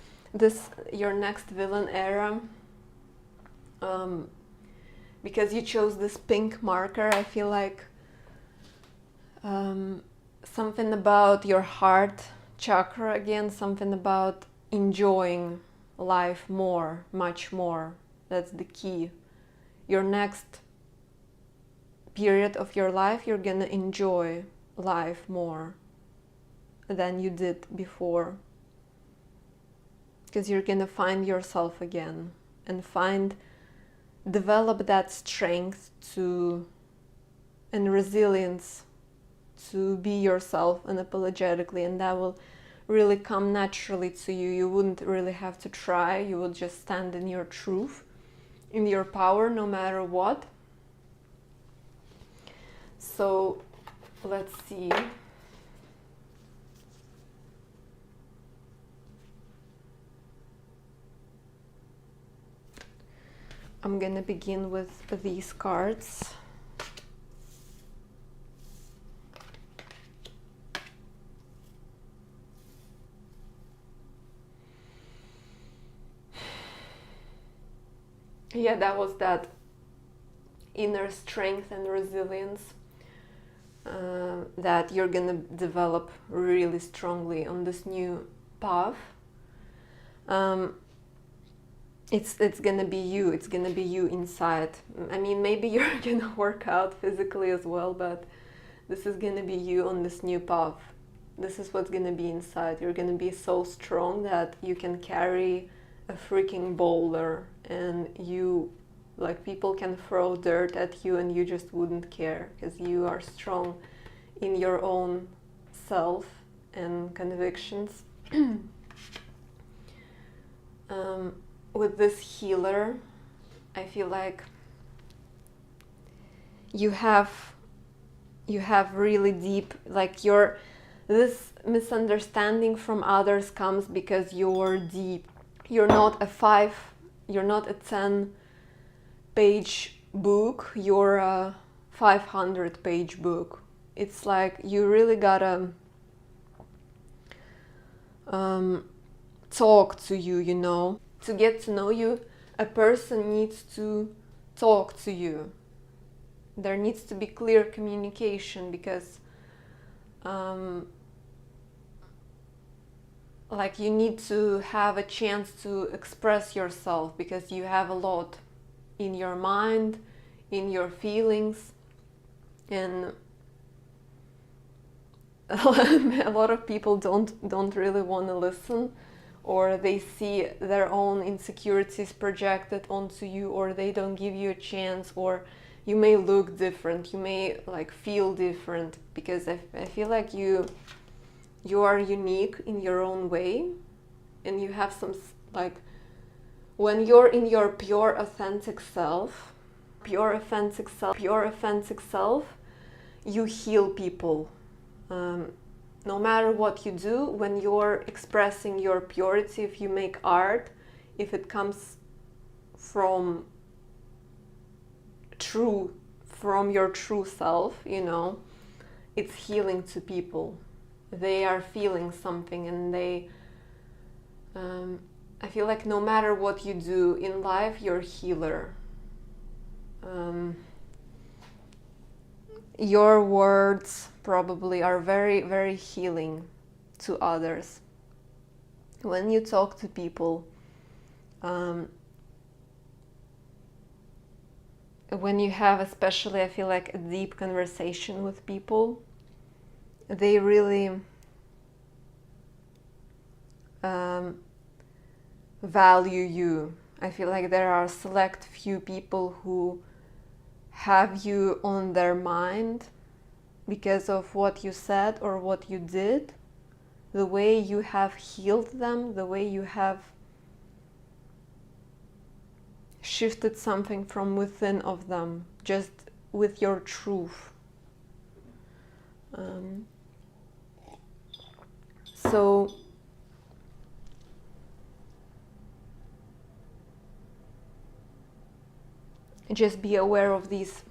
your next villain era, because you chose this pink marker, I feel like something about your heart chakra again, something about enjoying life more, much more. That's the key. Your next period of your life, you're gonna enjoy life more than you did before, because you're gonna find yourself again and develop that strength and resilience to be yourself unapologetically, and that will really come naturally to you. You wouldn't really have to try. You will just stand in your truth, in your power, no matter what. So let's see. I'm gonna begin with these cards. Yeah, that was that inner strength and resilience that you're gonna develop really strongly on this new path. It's gonna be you. It's gonna be you inside. I mean, maybe you're gonna work out physically as well, but this is gonna be you on this new path. This is what's gonna be inside. You're gonna be so strong that you can carry a freaking boulder, and people can throw dirt at you and you just wouldn't care, because you are strong in your own self and convictions. With this healer, I feel like you have really deep, like this misunderstanding from others comes because you're deep. You're not a 10-page book, you're a 500-page book. It's like you really gotta talk to you, know. To get to know you, a person needs to talk to you. There needs to be clear communication, because you need to have a chance to express yourself, because you have a lot in your mind, in your feelings, and a lot of people don't really want to listen, or they see their own insecurities projected onto you, or they don't give you a chance, or you may look different, you may feel different, because I feel like you you are unique in your own way, and you have some, like, when you're in your pure authentic self, you heal people. No matter what you do, when you're expressing your purity, if you make art, if it comes from your true self, you know, it's healing to people. They are feeling something, and I feel like no matter what you do in life, you're a healer. Your words probably are very, very healing to others. When you talk to people, when you have, especially, I feel like, a deep conversation with people, they really value you. I feel like there are select few people who have you on their mind because of what you said or what you did, the way you have healed them, the way you have shifted something from within of them, just with your truth. So just be aware of these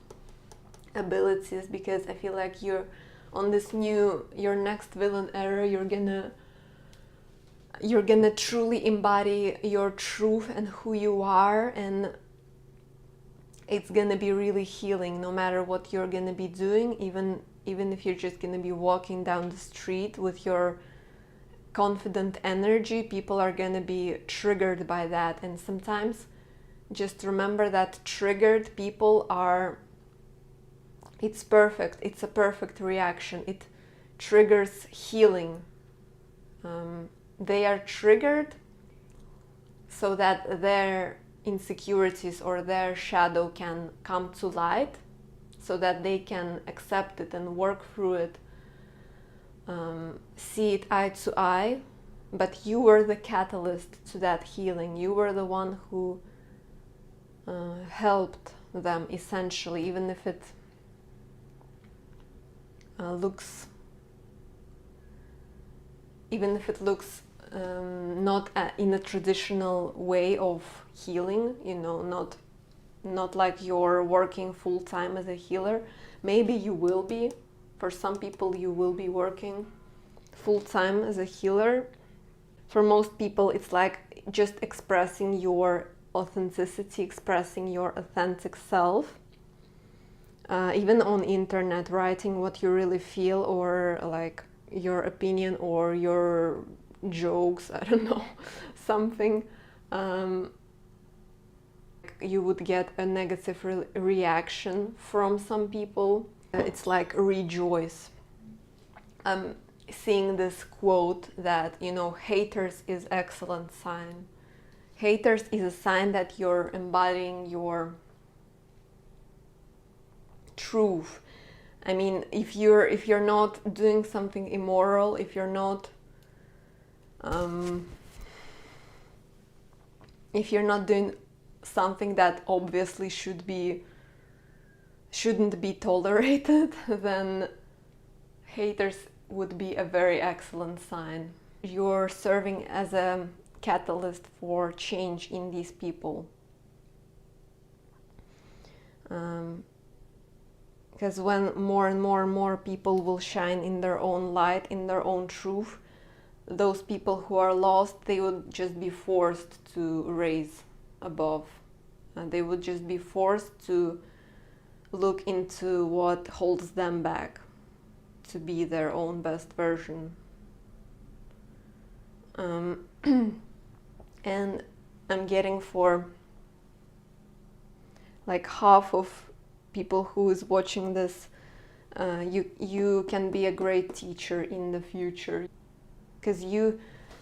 abilities, because I feel like you're on this your next villain era, you're gonna truly embody your truth and who you are, and it's gonna be really healing no matter what you're gonna be doing, even if you're just gonna be walking down the street with your confident energy. People are gonna be triggered by that, and sometimes just remember that triggered people it's perfect. It's a perfect reaction. It triggers healing. They are triggered so that their insecurities or their shadow can come to light, so that they can accept it and work through it, see it eye to eye. But you were the catalyst to that healing. You were the one who helped them, essentially, even if it looks not in a traditional way of healing, you know, not like you're working full-time as a healer. Maybe you will be. For some people, you will be working full-time as a healer. For most people, it's like just expressing your authenticity, expressing your authentic self. Even on internet, writing what you really feel, or like your opinion or your jokes, I don't know, something. You would get a negative reaction from some people. It's like rejoice. I'm seeing this quote that, you know, haters is excellent sign. Haters is a sign that you're embodying your truth. I mean, if you're not doing something immoral, if you're not doing something that obviously shouldn't be tolerated, then haters would be a very excellent sign. You're serving as a catalyst for change in these people. Because when more and more people will shine in their own light, in their own truth, those people who are lost, they would just be forced to raise above. And they would just be forced to look into what holds them back to be their own best version. And I'm getting for like half of people who is watching this, you can be a great teacher in the future, because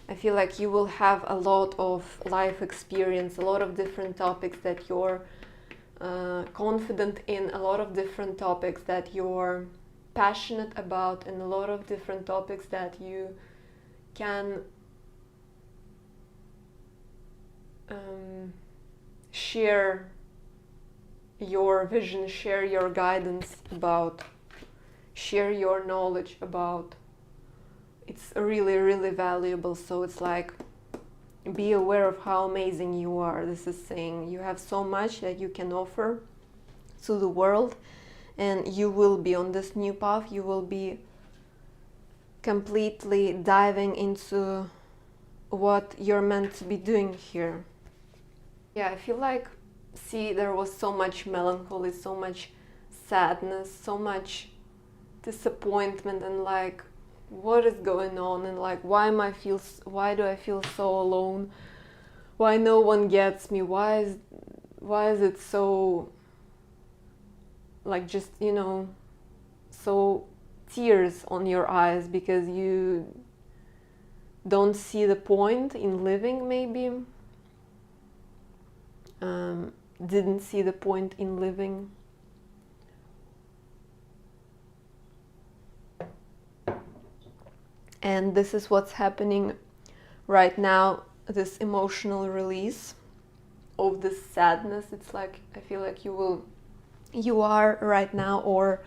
I feel like you will have a lot of life experience, a lot of different topics that you're confident in, a lot of different topics that you're passionate about, and a lot of different topics that you can share your vision, share your guidance about, share your knowledge about. It's really, really valuable. So it's like, be aware of how amazing you are. This is saying you have so much that you can offer to the world, and you will be on this new path. You will be completely diving into what you're meant to be doing here. Yeah, I feel like, see, there was so much melancholy, so much sadness, so much disappointment, and like, what is going on, and like, why do I feel so alone? Why no one gets me? Why is it so, like, just, you know, so tears on your eyes because you don't see the point in living, maybe didn't see the point in living. And this is what's happening right now, this emotional release of this sadness. It's like, I feel like you are right now, or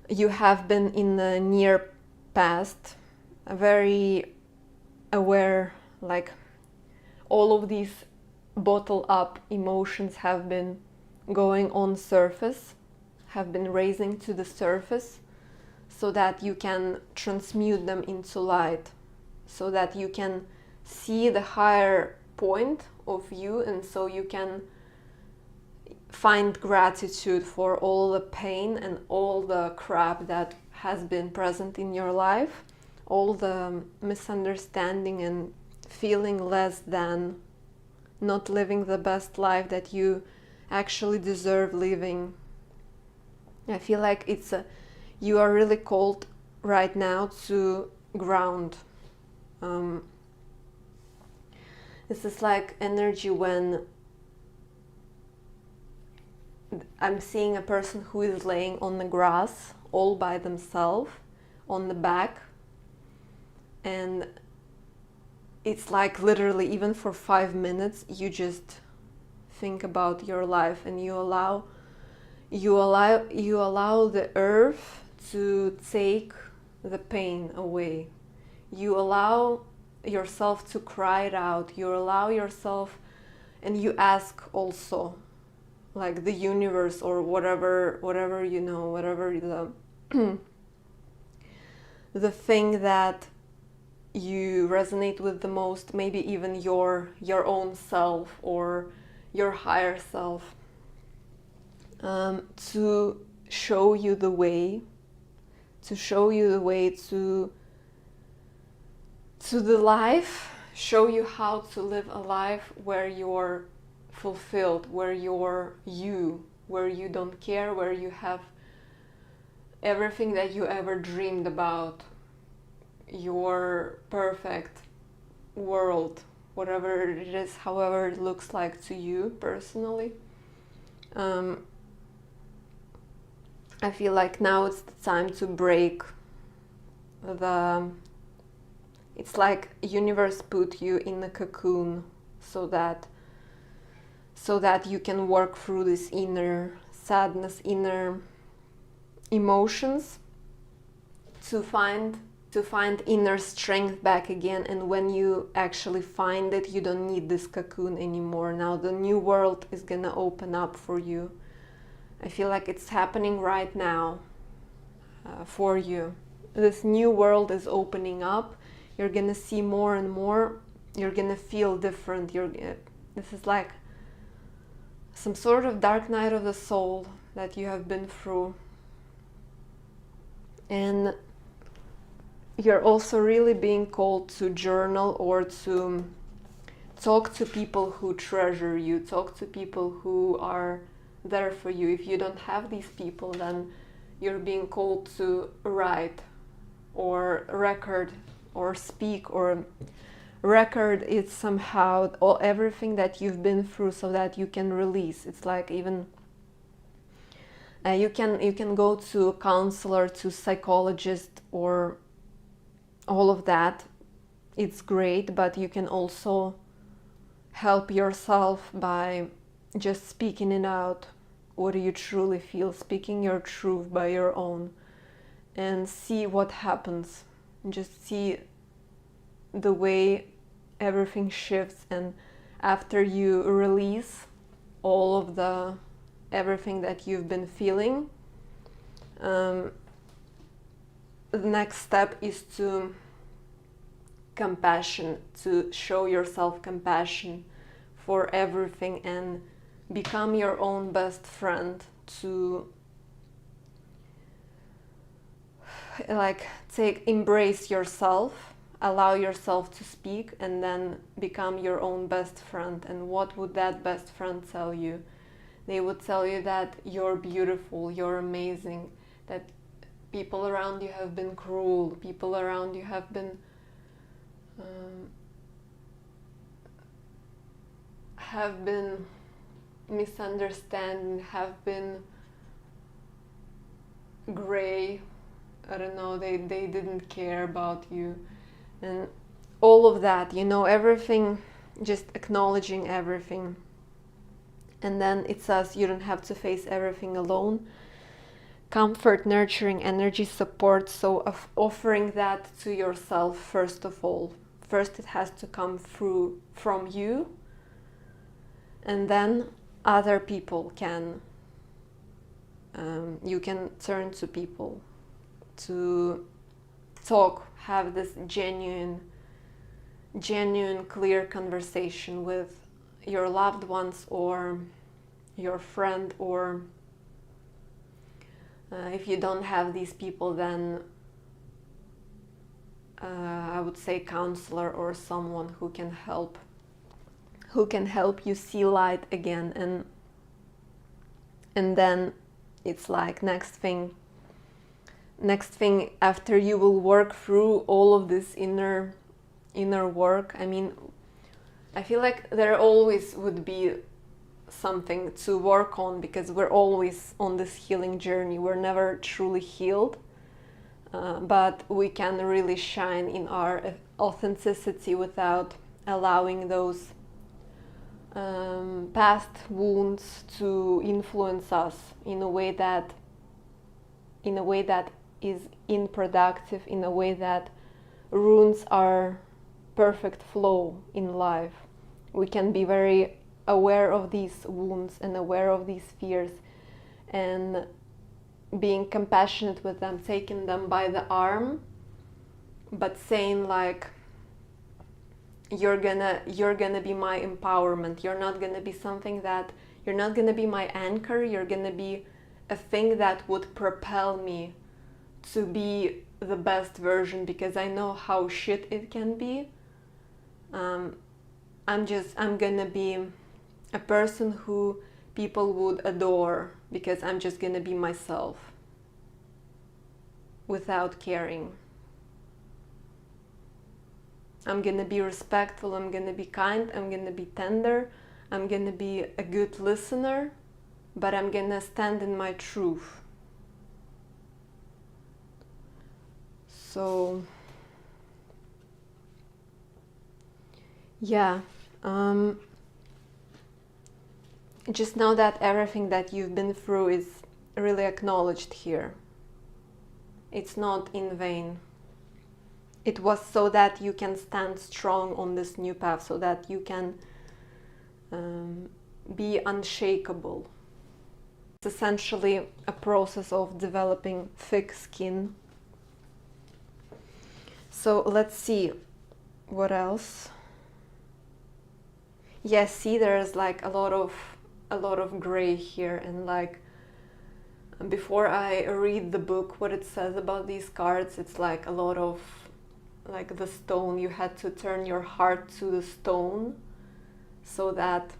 you have been in the near past, very aware, like all of these bottled up emotions have been going on surface, have been raising to the surface, so that you can transmute them into light, so that you can see the higher point of you, and so you can find gratitude for all the pain and all the crap that has been present in your life, all the misunderstanding and feeling less than, not living the best life that you actually deserve living. I feel like you are really called right now to ground. This is like energy when I'm seeing a person who is laying on the grass all by themselves on the back, and it's like literally even for 5 minutes you just think about your life, and you allow the earth to take the pain away. You allow yourself to cry it out. You allow yourself, and you ask also, like the universe or whatever you know, whatever the thing that you resonate with the most, maybe even your own self or your higher self, to show you the way, to the life, show you how to live a life where you're fulfilled, where you're you, where you don't care, where you have everything that you ever dreamed about, your perfect world, whatever it is, however it looks like to you personally. I feel like now it's the time to break it's like universe put you in a cocoon so that you can work through this inner sadness, inner emotions, to find inner strength back again. And when you actually find it, you don't need this cocoon anymore. Now the new world is gonna open up for you. I feel like it's happening right now for you. This new world is opening up. You're gonna see more and more. You're gonna feel different. This is like some sort of dark night of the soul that you have been through. And you're also really being called to journal or to talk to people who treasure you, talk to people who are there for you. If you don't have these people, then you're being called to write or record or speak or record it somehow, or everything that you've been through, so that you can release. It's like even You can go to a counselor, to psychologist, or all of that. It's great, but you can also help yourself by just speaking it out. What do you truly feel? Speaking your truth by your own, and see what happens. Just see the way everything shifts, and after you release all of the everything that you've been feeling, the next step is to compassion, to show yourself compassion for everything and become your own best friend, to embrace yourself, allow yourself to speak, and then become your own best friend. And what would that best friend tell you? They would tell you that you're beautiful, you're amazing, that people around you have been cruel, people around you have been misunderstanding, have been gray. I don't know, they didn't care about you, and all of that, everything, just acknowledging everything. And then it says you don't have to face everything alone. Comfort, nurturing, energy, support. So offering that to yourself first of all. First it has to come through from you, and then other people can, you can turn to people to talk, have this genuine, clear conversation with your loved ones or your friend, or if you don't have these people, then I would say counselor or someone who can help you see light again. And then it's like next thing after you will work through all of this inner work. I mean, I feel like there always would be something to work on, because we're always on this healing journey. We're never truly healed, but we can really shine in our authenticity without allowing those past wounds to influence us in a way that is unproductive, in a way that ruins our perfect flow in life. We can be very aware of these wounds and aware of these fears, and being compassionate with them, taking them by the arm, but saying like, you're gonna be my empowerment. You're not gonna be you're not gonna be my anchor. You're gonna be a thing that would propel me to be the best version, because I know how shit it can be. I'm gonna be a person who people would adore, because I'm just gonna be myself without caring. I'm gonna be respectful, I'm gonna be kind, I'm gonna be tender, I'm gonna be a good listener, but I'm gonna stand in my truth. So yeah, just know that everything that you've been through is really acknowledged here. It's not in vain. It was so that you can stand strong on this new path, so that you can be unshakable. It's essentially a process of developing thick skin. So let's see what else. Yes, see, there's like a lot of gray here, and like before I read the book, what it says about these cards, it's like a lot of like the stone. You had to turn your heart to the stone so that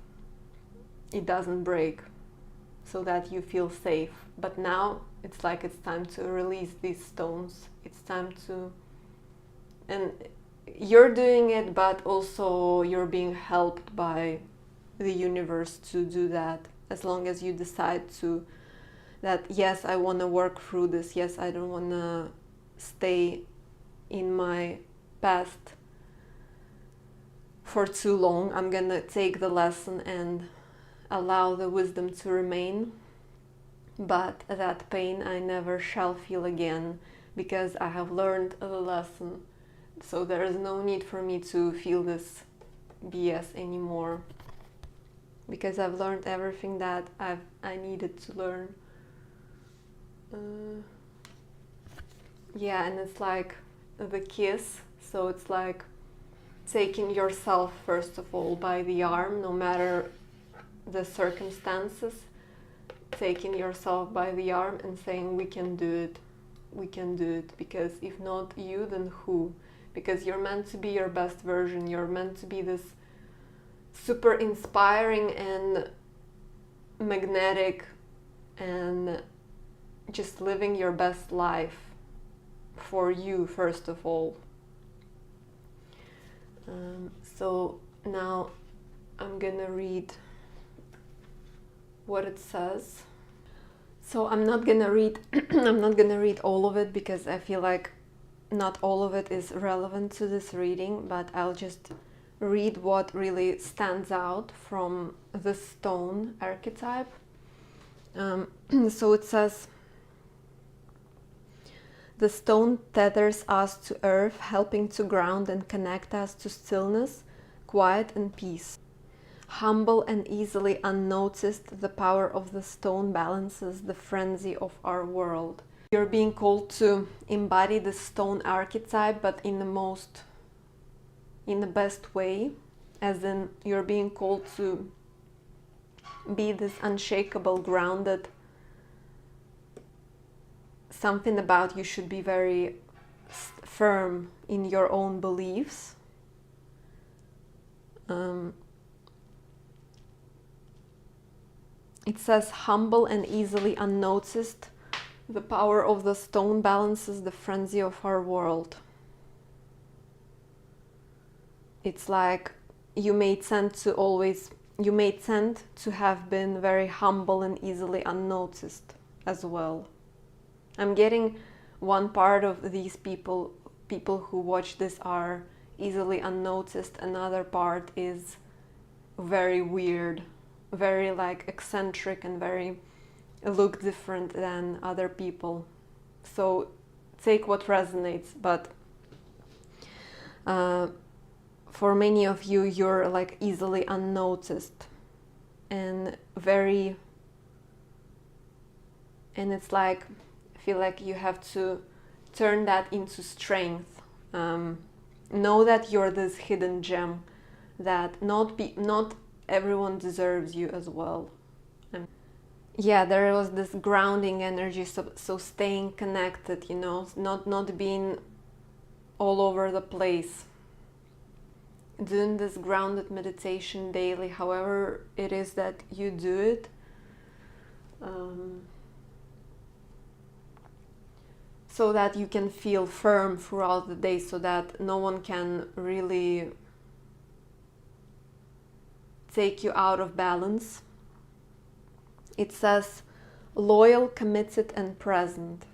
it doesn't break, so that you feel safe. But now it's like it's time to release these stones. It's time to, and you're doing it, but also you're being helped by the universe to do that, as long as you decide to that yes, I want to work through this, yes, I don't want to stay in my past for too long. I'm gonna take the lesson and allow the wisdom to remain, but that pain I never shall feel again, because I have learned the lesson. So there is no need for me to feel this BS anymore, because I've learned everything that I needed to learn. Yeah, and it's like the kiss, so it's like taking yourself first of all by the arm, no matter the circumstances, taking yourself by the arm and saying, we can do it, we can do it, because if not you, then who? Because you're meant to be your best version, you're meant to be this super inspiring and magnetic and just living your best life for you first of all. So now I'm gonna read what it says. So I'm not gonna read I'm not gonna read all of it, because I feel like not all of it is relevant to this reading, but I'll just read what really stands out from the stone archetype. So it says, the stone tethers us to earth, helping to ground and connect us to stillness, quiet and peace. Humble and easily unnoticed, the power of the stone balances the frenzy of our world. You're being called to embody the stone archetype, but in the best way, as in you're being called to be this unshakable, grounded. Something about you should be very firm in your own beliefs. It says, humble and easily unnoticed, the power of the stone balances the frenzy of our world. It's like you may tend to have been very humble and easily unnoticed as well. I'm getting one part of these people who watch this are easily unnoticed. Another part is very weird, very like eccentric and very look different than other people. So take what resonates, but for many of you, you're like easily unnoticed and it's like, I feel like you have to turn that into strength. Know that you're this hidden gem, that not everyone deserves you as well. Yeah, there was this grounding energy, so staying connected, you know, not being all over the place. Doing this grounded meditation daily, however it is that you do it. So that you can feel firm throughout the day, so that no one can really take you out of balance. It says, loyal, committed, and present.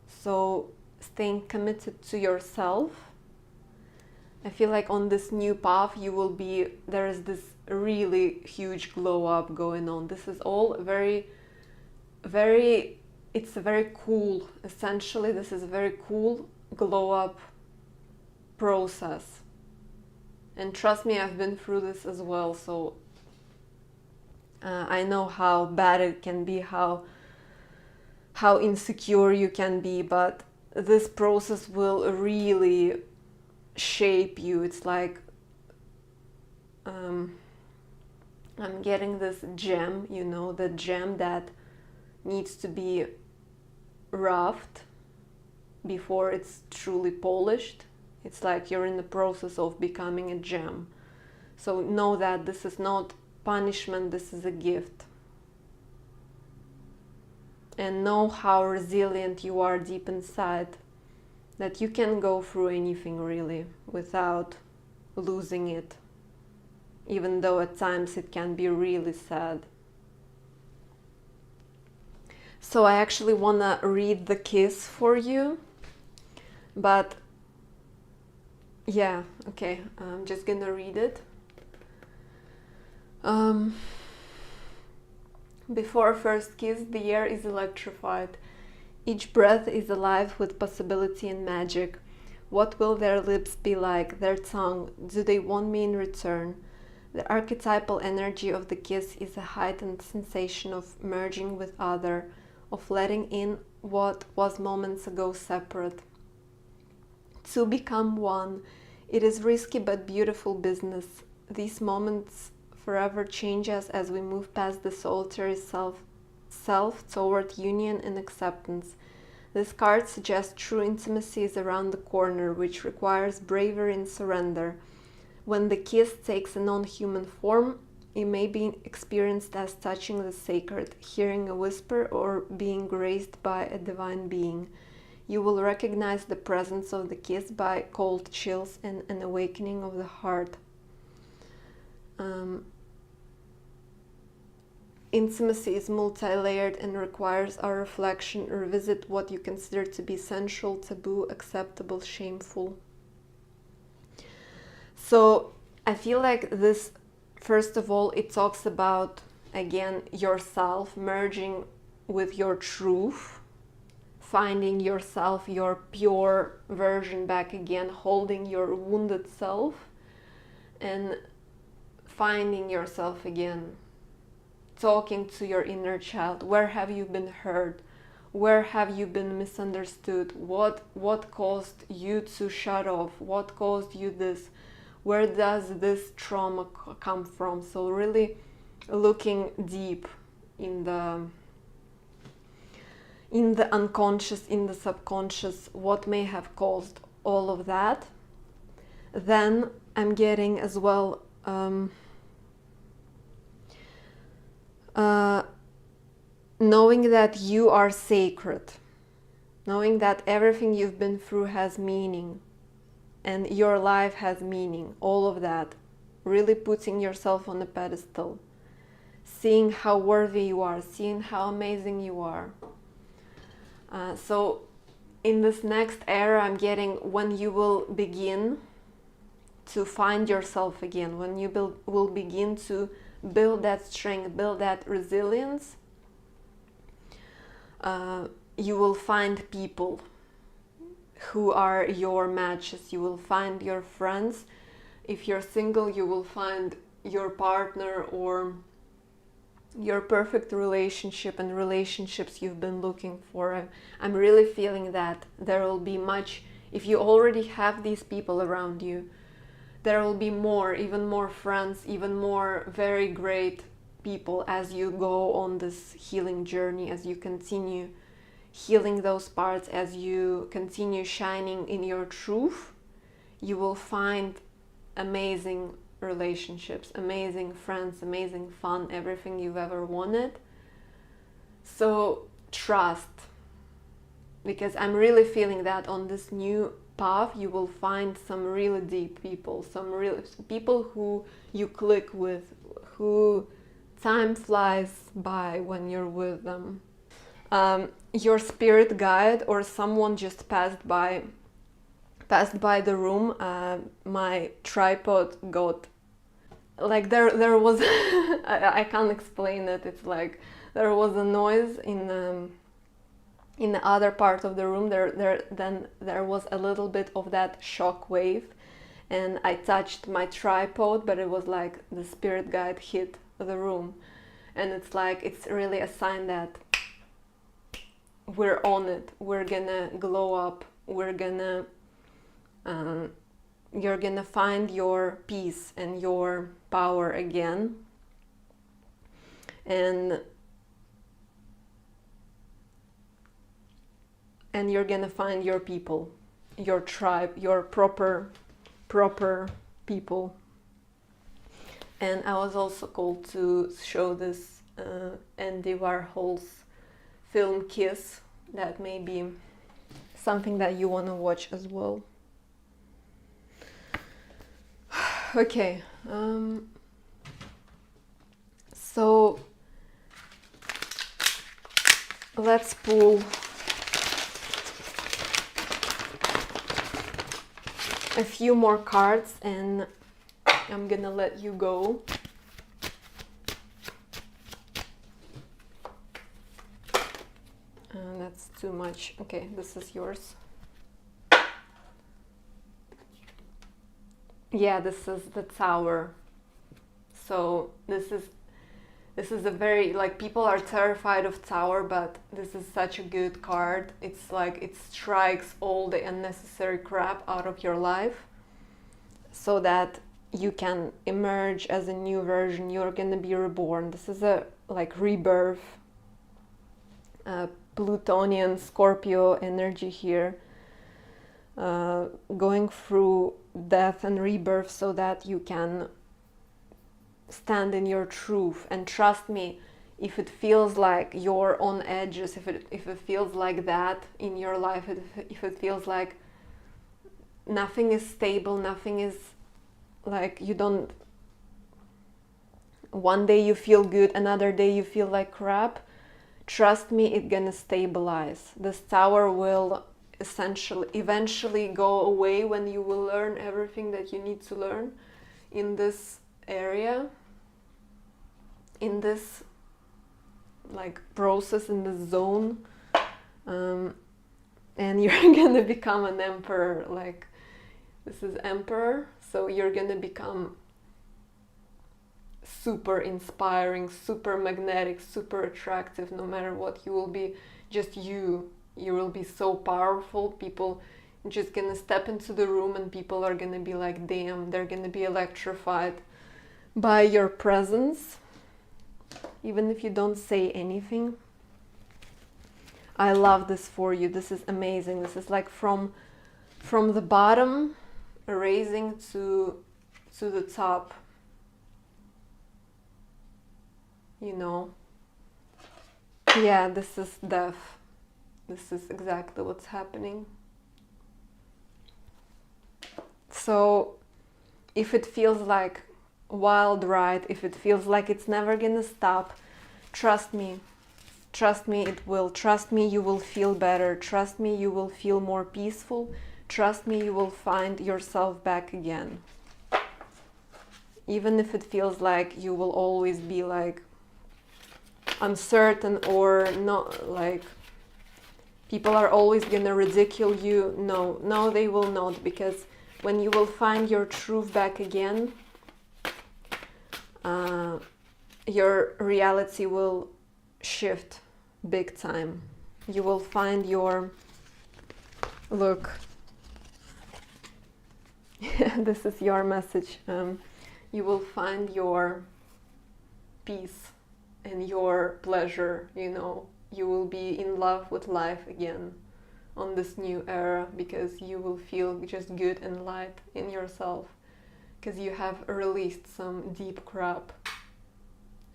So staying committed to yourself. I feel like on this new path there is this really huge glow up going on. This is all it's very cool. Essentially, this is a very cool glow up process. And trust me, I've been through this as well, so I know how bad it can be, how insecure you can be, but this process will really shape you. It's like I'm getting this gem, you know, the gem that needs to be roughed before it's truly polished. It's like you're in the process of becoming a gem. So know that this is not punishment, this is a gift. And know how resilient you are deep inside, that you can go through anything really without losing it, even though at times it can be really sad. So I actually want to read the kiss for you, but yeah, okay, I'm just gonna read it. Before first kiss, the air is electrified. Each breath is alive with possibility and magic. What will their lips be like, their tongue? Do they want me in return? The archetypal energy of the kiss is a heightened sensation of merging with other, of letting in what was moments ago separate. To become one, it is risky but beautiful business. These moments forever change us as we move past the solitary self toward union and acceptance. This card suggests true intimacy is around the corner, which requires bravery and surrender. When the kiss takes a non-human form, it may be experienced as touching the sacred, hearing a whisper, or being graced by a divine being. You will recognize the presence of the kiss by cold chills and an awakening of the heart. Intimacy is multi-layered and requires our reflection. Revisit what you consider to be sensual, taboo, acceptable, shameful. So I feel like this, first of all, it talks about, again, yourself, merging with your truth, finding yourself, your pure version back again, holding your wounded self, and finding yourself again. Talking to your inner child. Where have you been hurt? Where have you been misunderstood? What caused you to shut off? What caused you this? Where does this trauma come from? So really looking deep in the unconscious, in the subconscious, what may have caused all of that. Then I'm getting as well knowing that you are sacred, knowing that everything you've been through has meaning and your life has meaning, all of that, really putting yourself on a pedestal, seeing how worthy you are, seeing how amazing you are. So in this next era, I'm getting when you will begin to find yourself again, when you will begin to build that strength, build that resilience, you will find people who are your matches, you will find your friends. If you're single, you will find your partner or your perfect relationship and relationships you've been looking for. I'm really feeling that there will be much, if you already have these people around you, there will be more, even more friends, even more very great people as you go on this healing journey, as you continue healing those parts, as you continue shining in your truth. You will find amazing relationships, amazing friends, amazing fun, everything you've ever wanted. So trust, because I'm really feeling that on this new path you will find some really deep people, some real people who you click with, who time flies by when you're with them. Your spirit guide or someone just passed by the room. My tripod got, like, there was I can't explain it. It's like there was a noise in the other part of the room. Then there was a little bit of that shock wave, and I touched my tripod, but it was like the spirit guide hit the room, and it's like it's really a sign that we're on it. We're gonna glow up. We're gonna you're gonna find your peace and your power again, and you're gonna find your people, your tribe, your proper people. And I was also called to show this Andy Warhol's film Kiss. That may be something that you want to watch as well. Okay, so let's pull a few more cards and I'm gonna let you go. That's too much. Okay, this is yours. Yeah, this is the Tower. So this is a very, like, people are terrified of Tower, but this is such a good card. It's like it strikes all the unnecessary crap out of your life so that you can emerge as a new version. You're gonna be reborn. This is a like rebirth, Plutonian Scorpio energy here, going through death and rebirth so that you can stand in your truth. And trust me, if it feels like you're on edges, if it feels like that in your life, if it feels like nothing is stable, nothing is, like, you don't, one day you feel good, another day you feel like crap, trust me, it's gonna stabilize. This Tower will eventually go away when you will learn everything that you need to learn in this area, in this like process, in this zone, and you're gonna become an emperor. Like, this is emperor, so you're gonna become super inspiring, super magnetic, super attractive. No matter what, you will be just you will be so powerful. People just gonna step into the room and people are gonna be like, damn, they're gonna be electrified by your presence, even if you don't say anything. I love this for you. This is amazing. This is like from the bottom raising to the top, you know. Yeah, this is death. This is exactly what's happening. So if it feels like wild ride, if it feels like it's never gonna stop, trust me, it will. Trust me, you will feel better. Trust me, you will feel more peaceful. Trust me, you will find yourself back again. Even if it feels like you will always be like uncertain or not, like people are always gonna ridicule you. No, they will not, because when you will find your truth back again, your reality will shift big time. You will find your, look, this is your message. You will find your peace and your pleasure, you know. You will be in love with life again on this new era, because you will feel just good and light in yourself, because you have released some deep crap.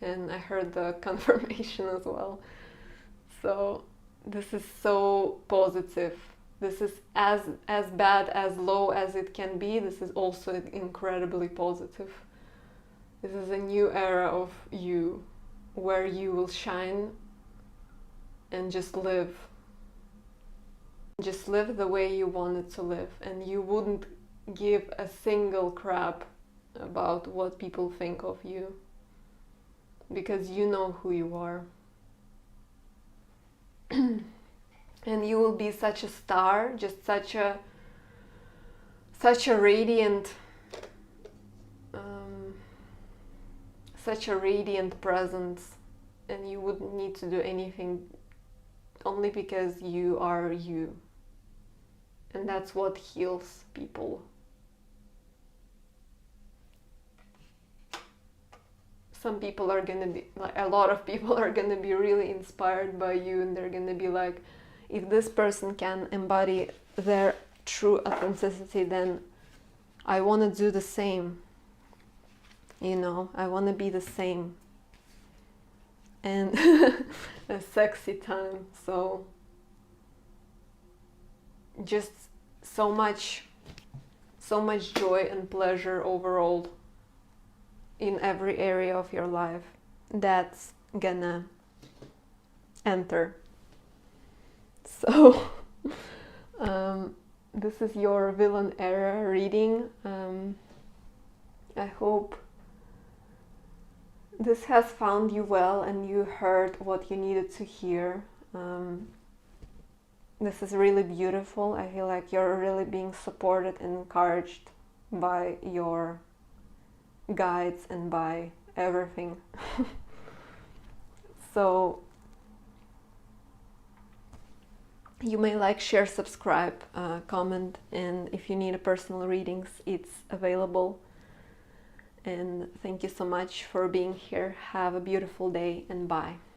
And I heard the confirmation as well. So this is so positive. This is as bad, as low as it can be. This is also incredibly positive. This is a new era of you, where you will shine and just live. Just live the way you wanted to live, and you wouldn't give a single crap about what people think of you, because you know who you are. And you will be such a star, just such a radiant, such a radiant presence, and you wouldn't need to do anything, only because you are you. And that's what heals people. Some people are gonna be, like, a lot of people are gonna be really inspired by you, and they're gonna be like, if this person can embody their true authenticity, then I want to do the same. You know, I want to be the same. And a sexy time. So just so much joy and pleasure overall in every area of your life that's gonna enter So this is your villain era reading. I hope this has found you well and you heard what you needed to hear. This is really beautiful. I feel like you're really being supported and encouraged by your guides and by everything. So you may like, share, subscribe, comment, and if you need a personal readings, it's available. And thank you so much for being here. Have a beautiful day and bye.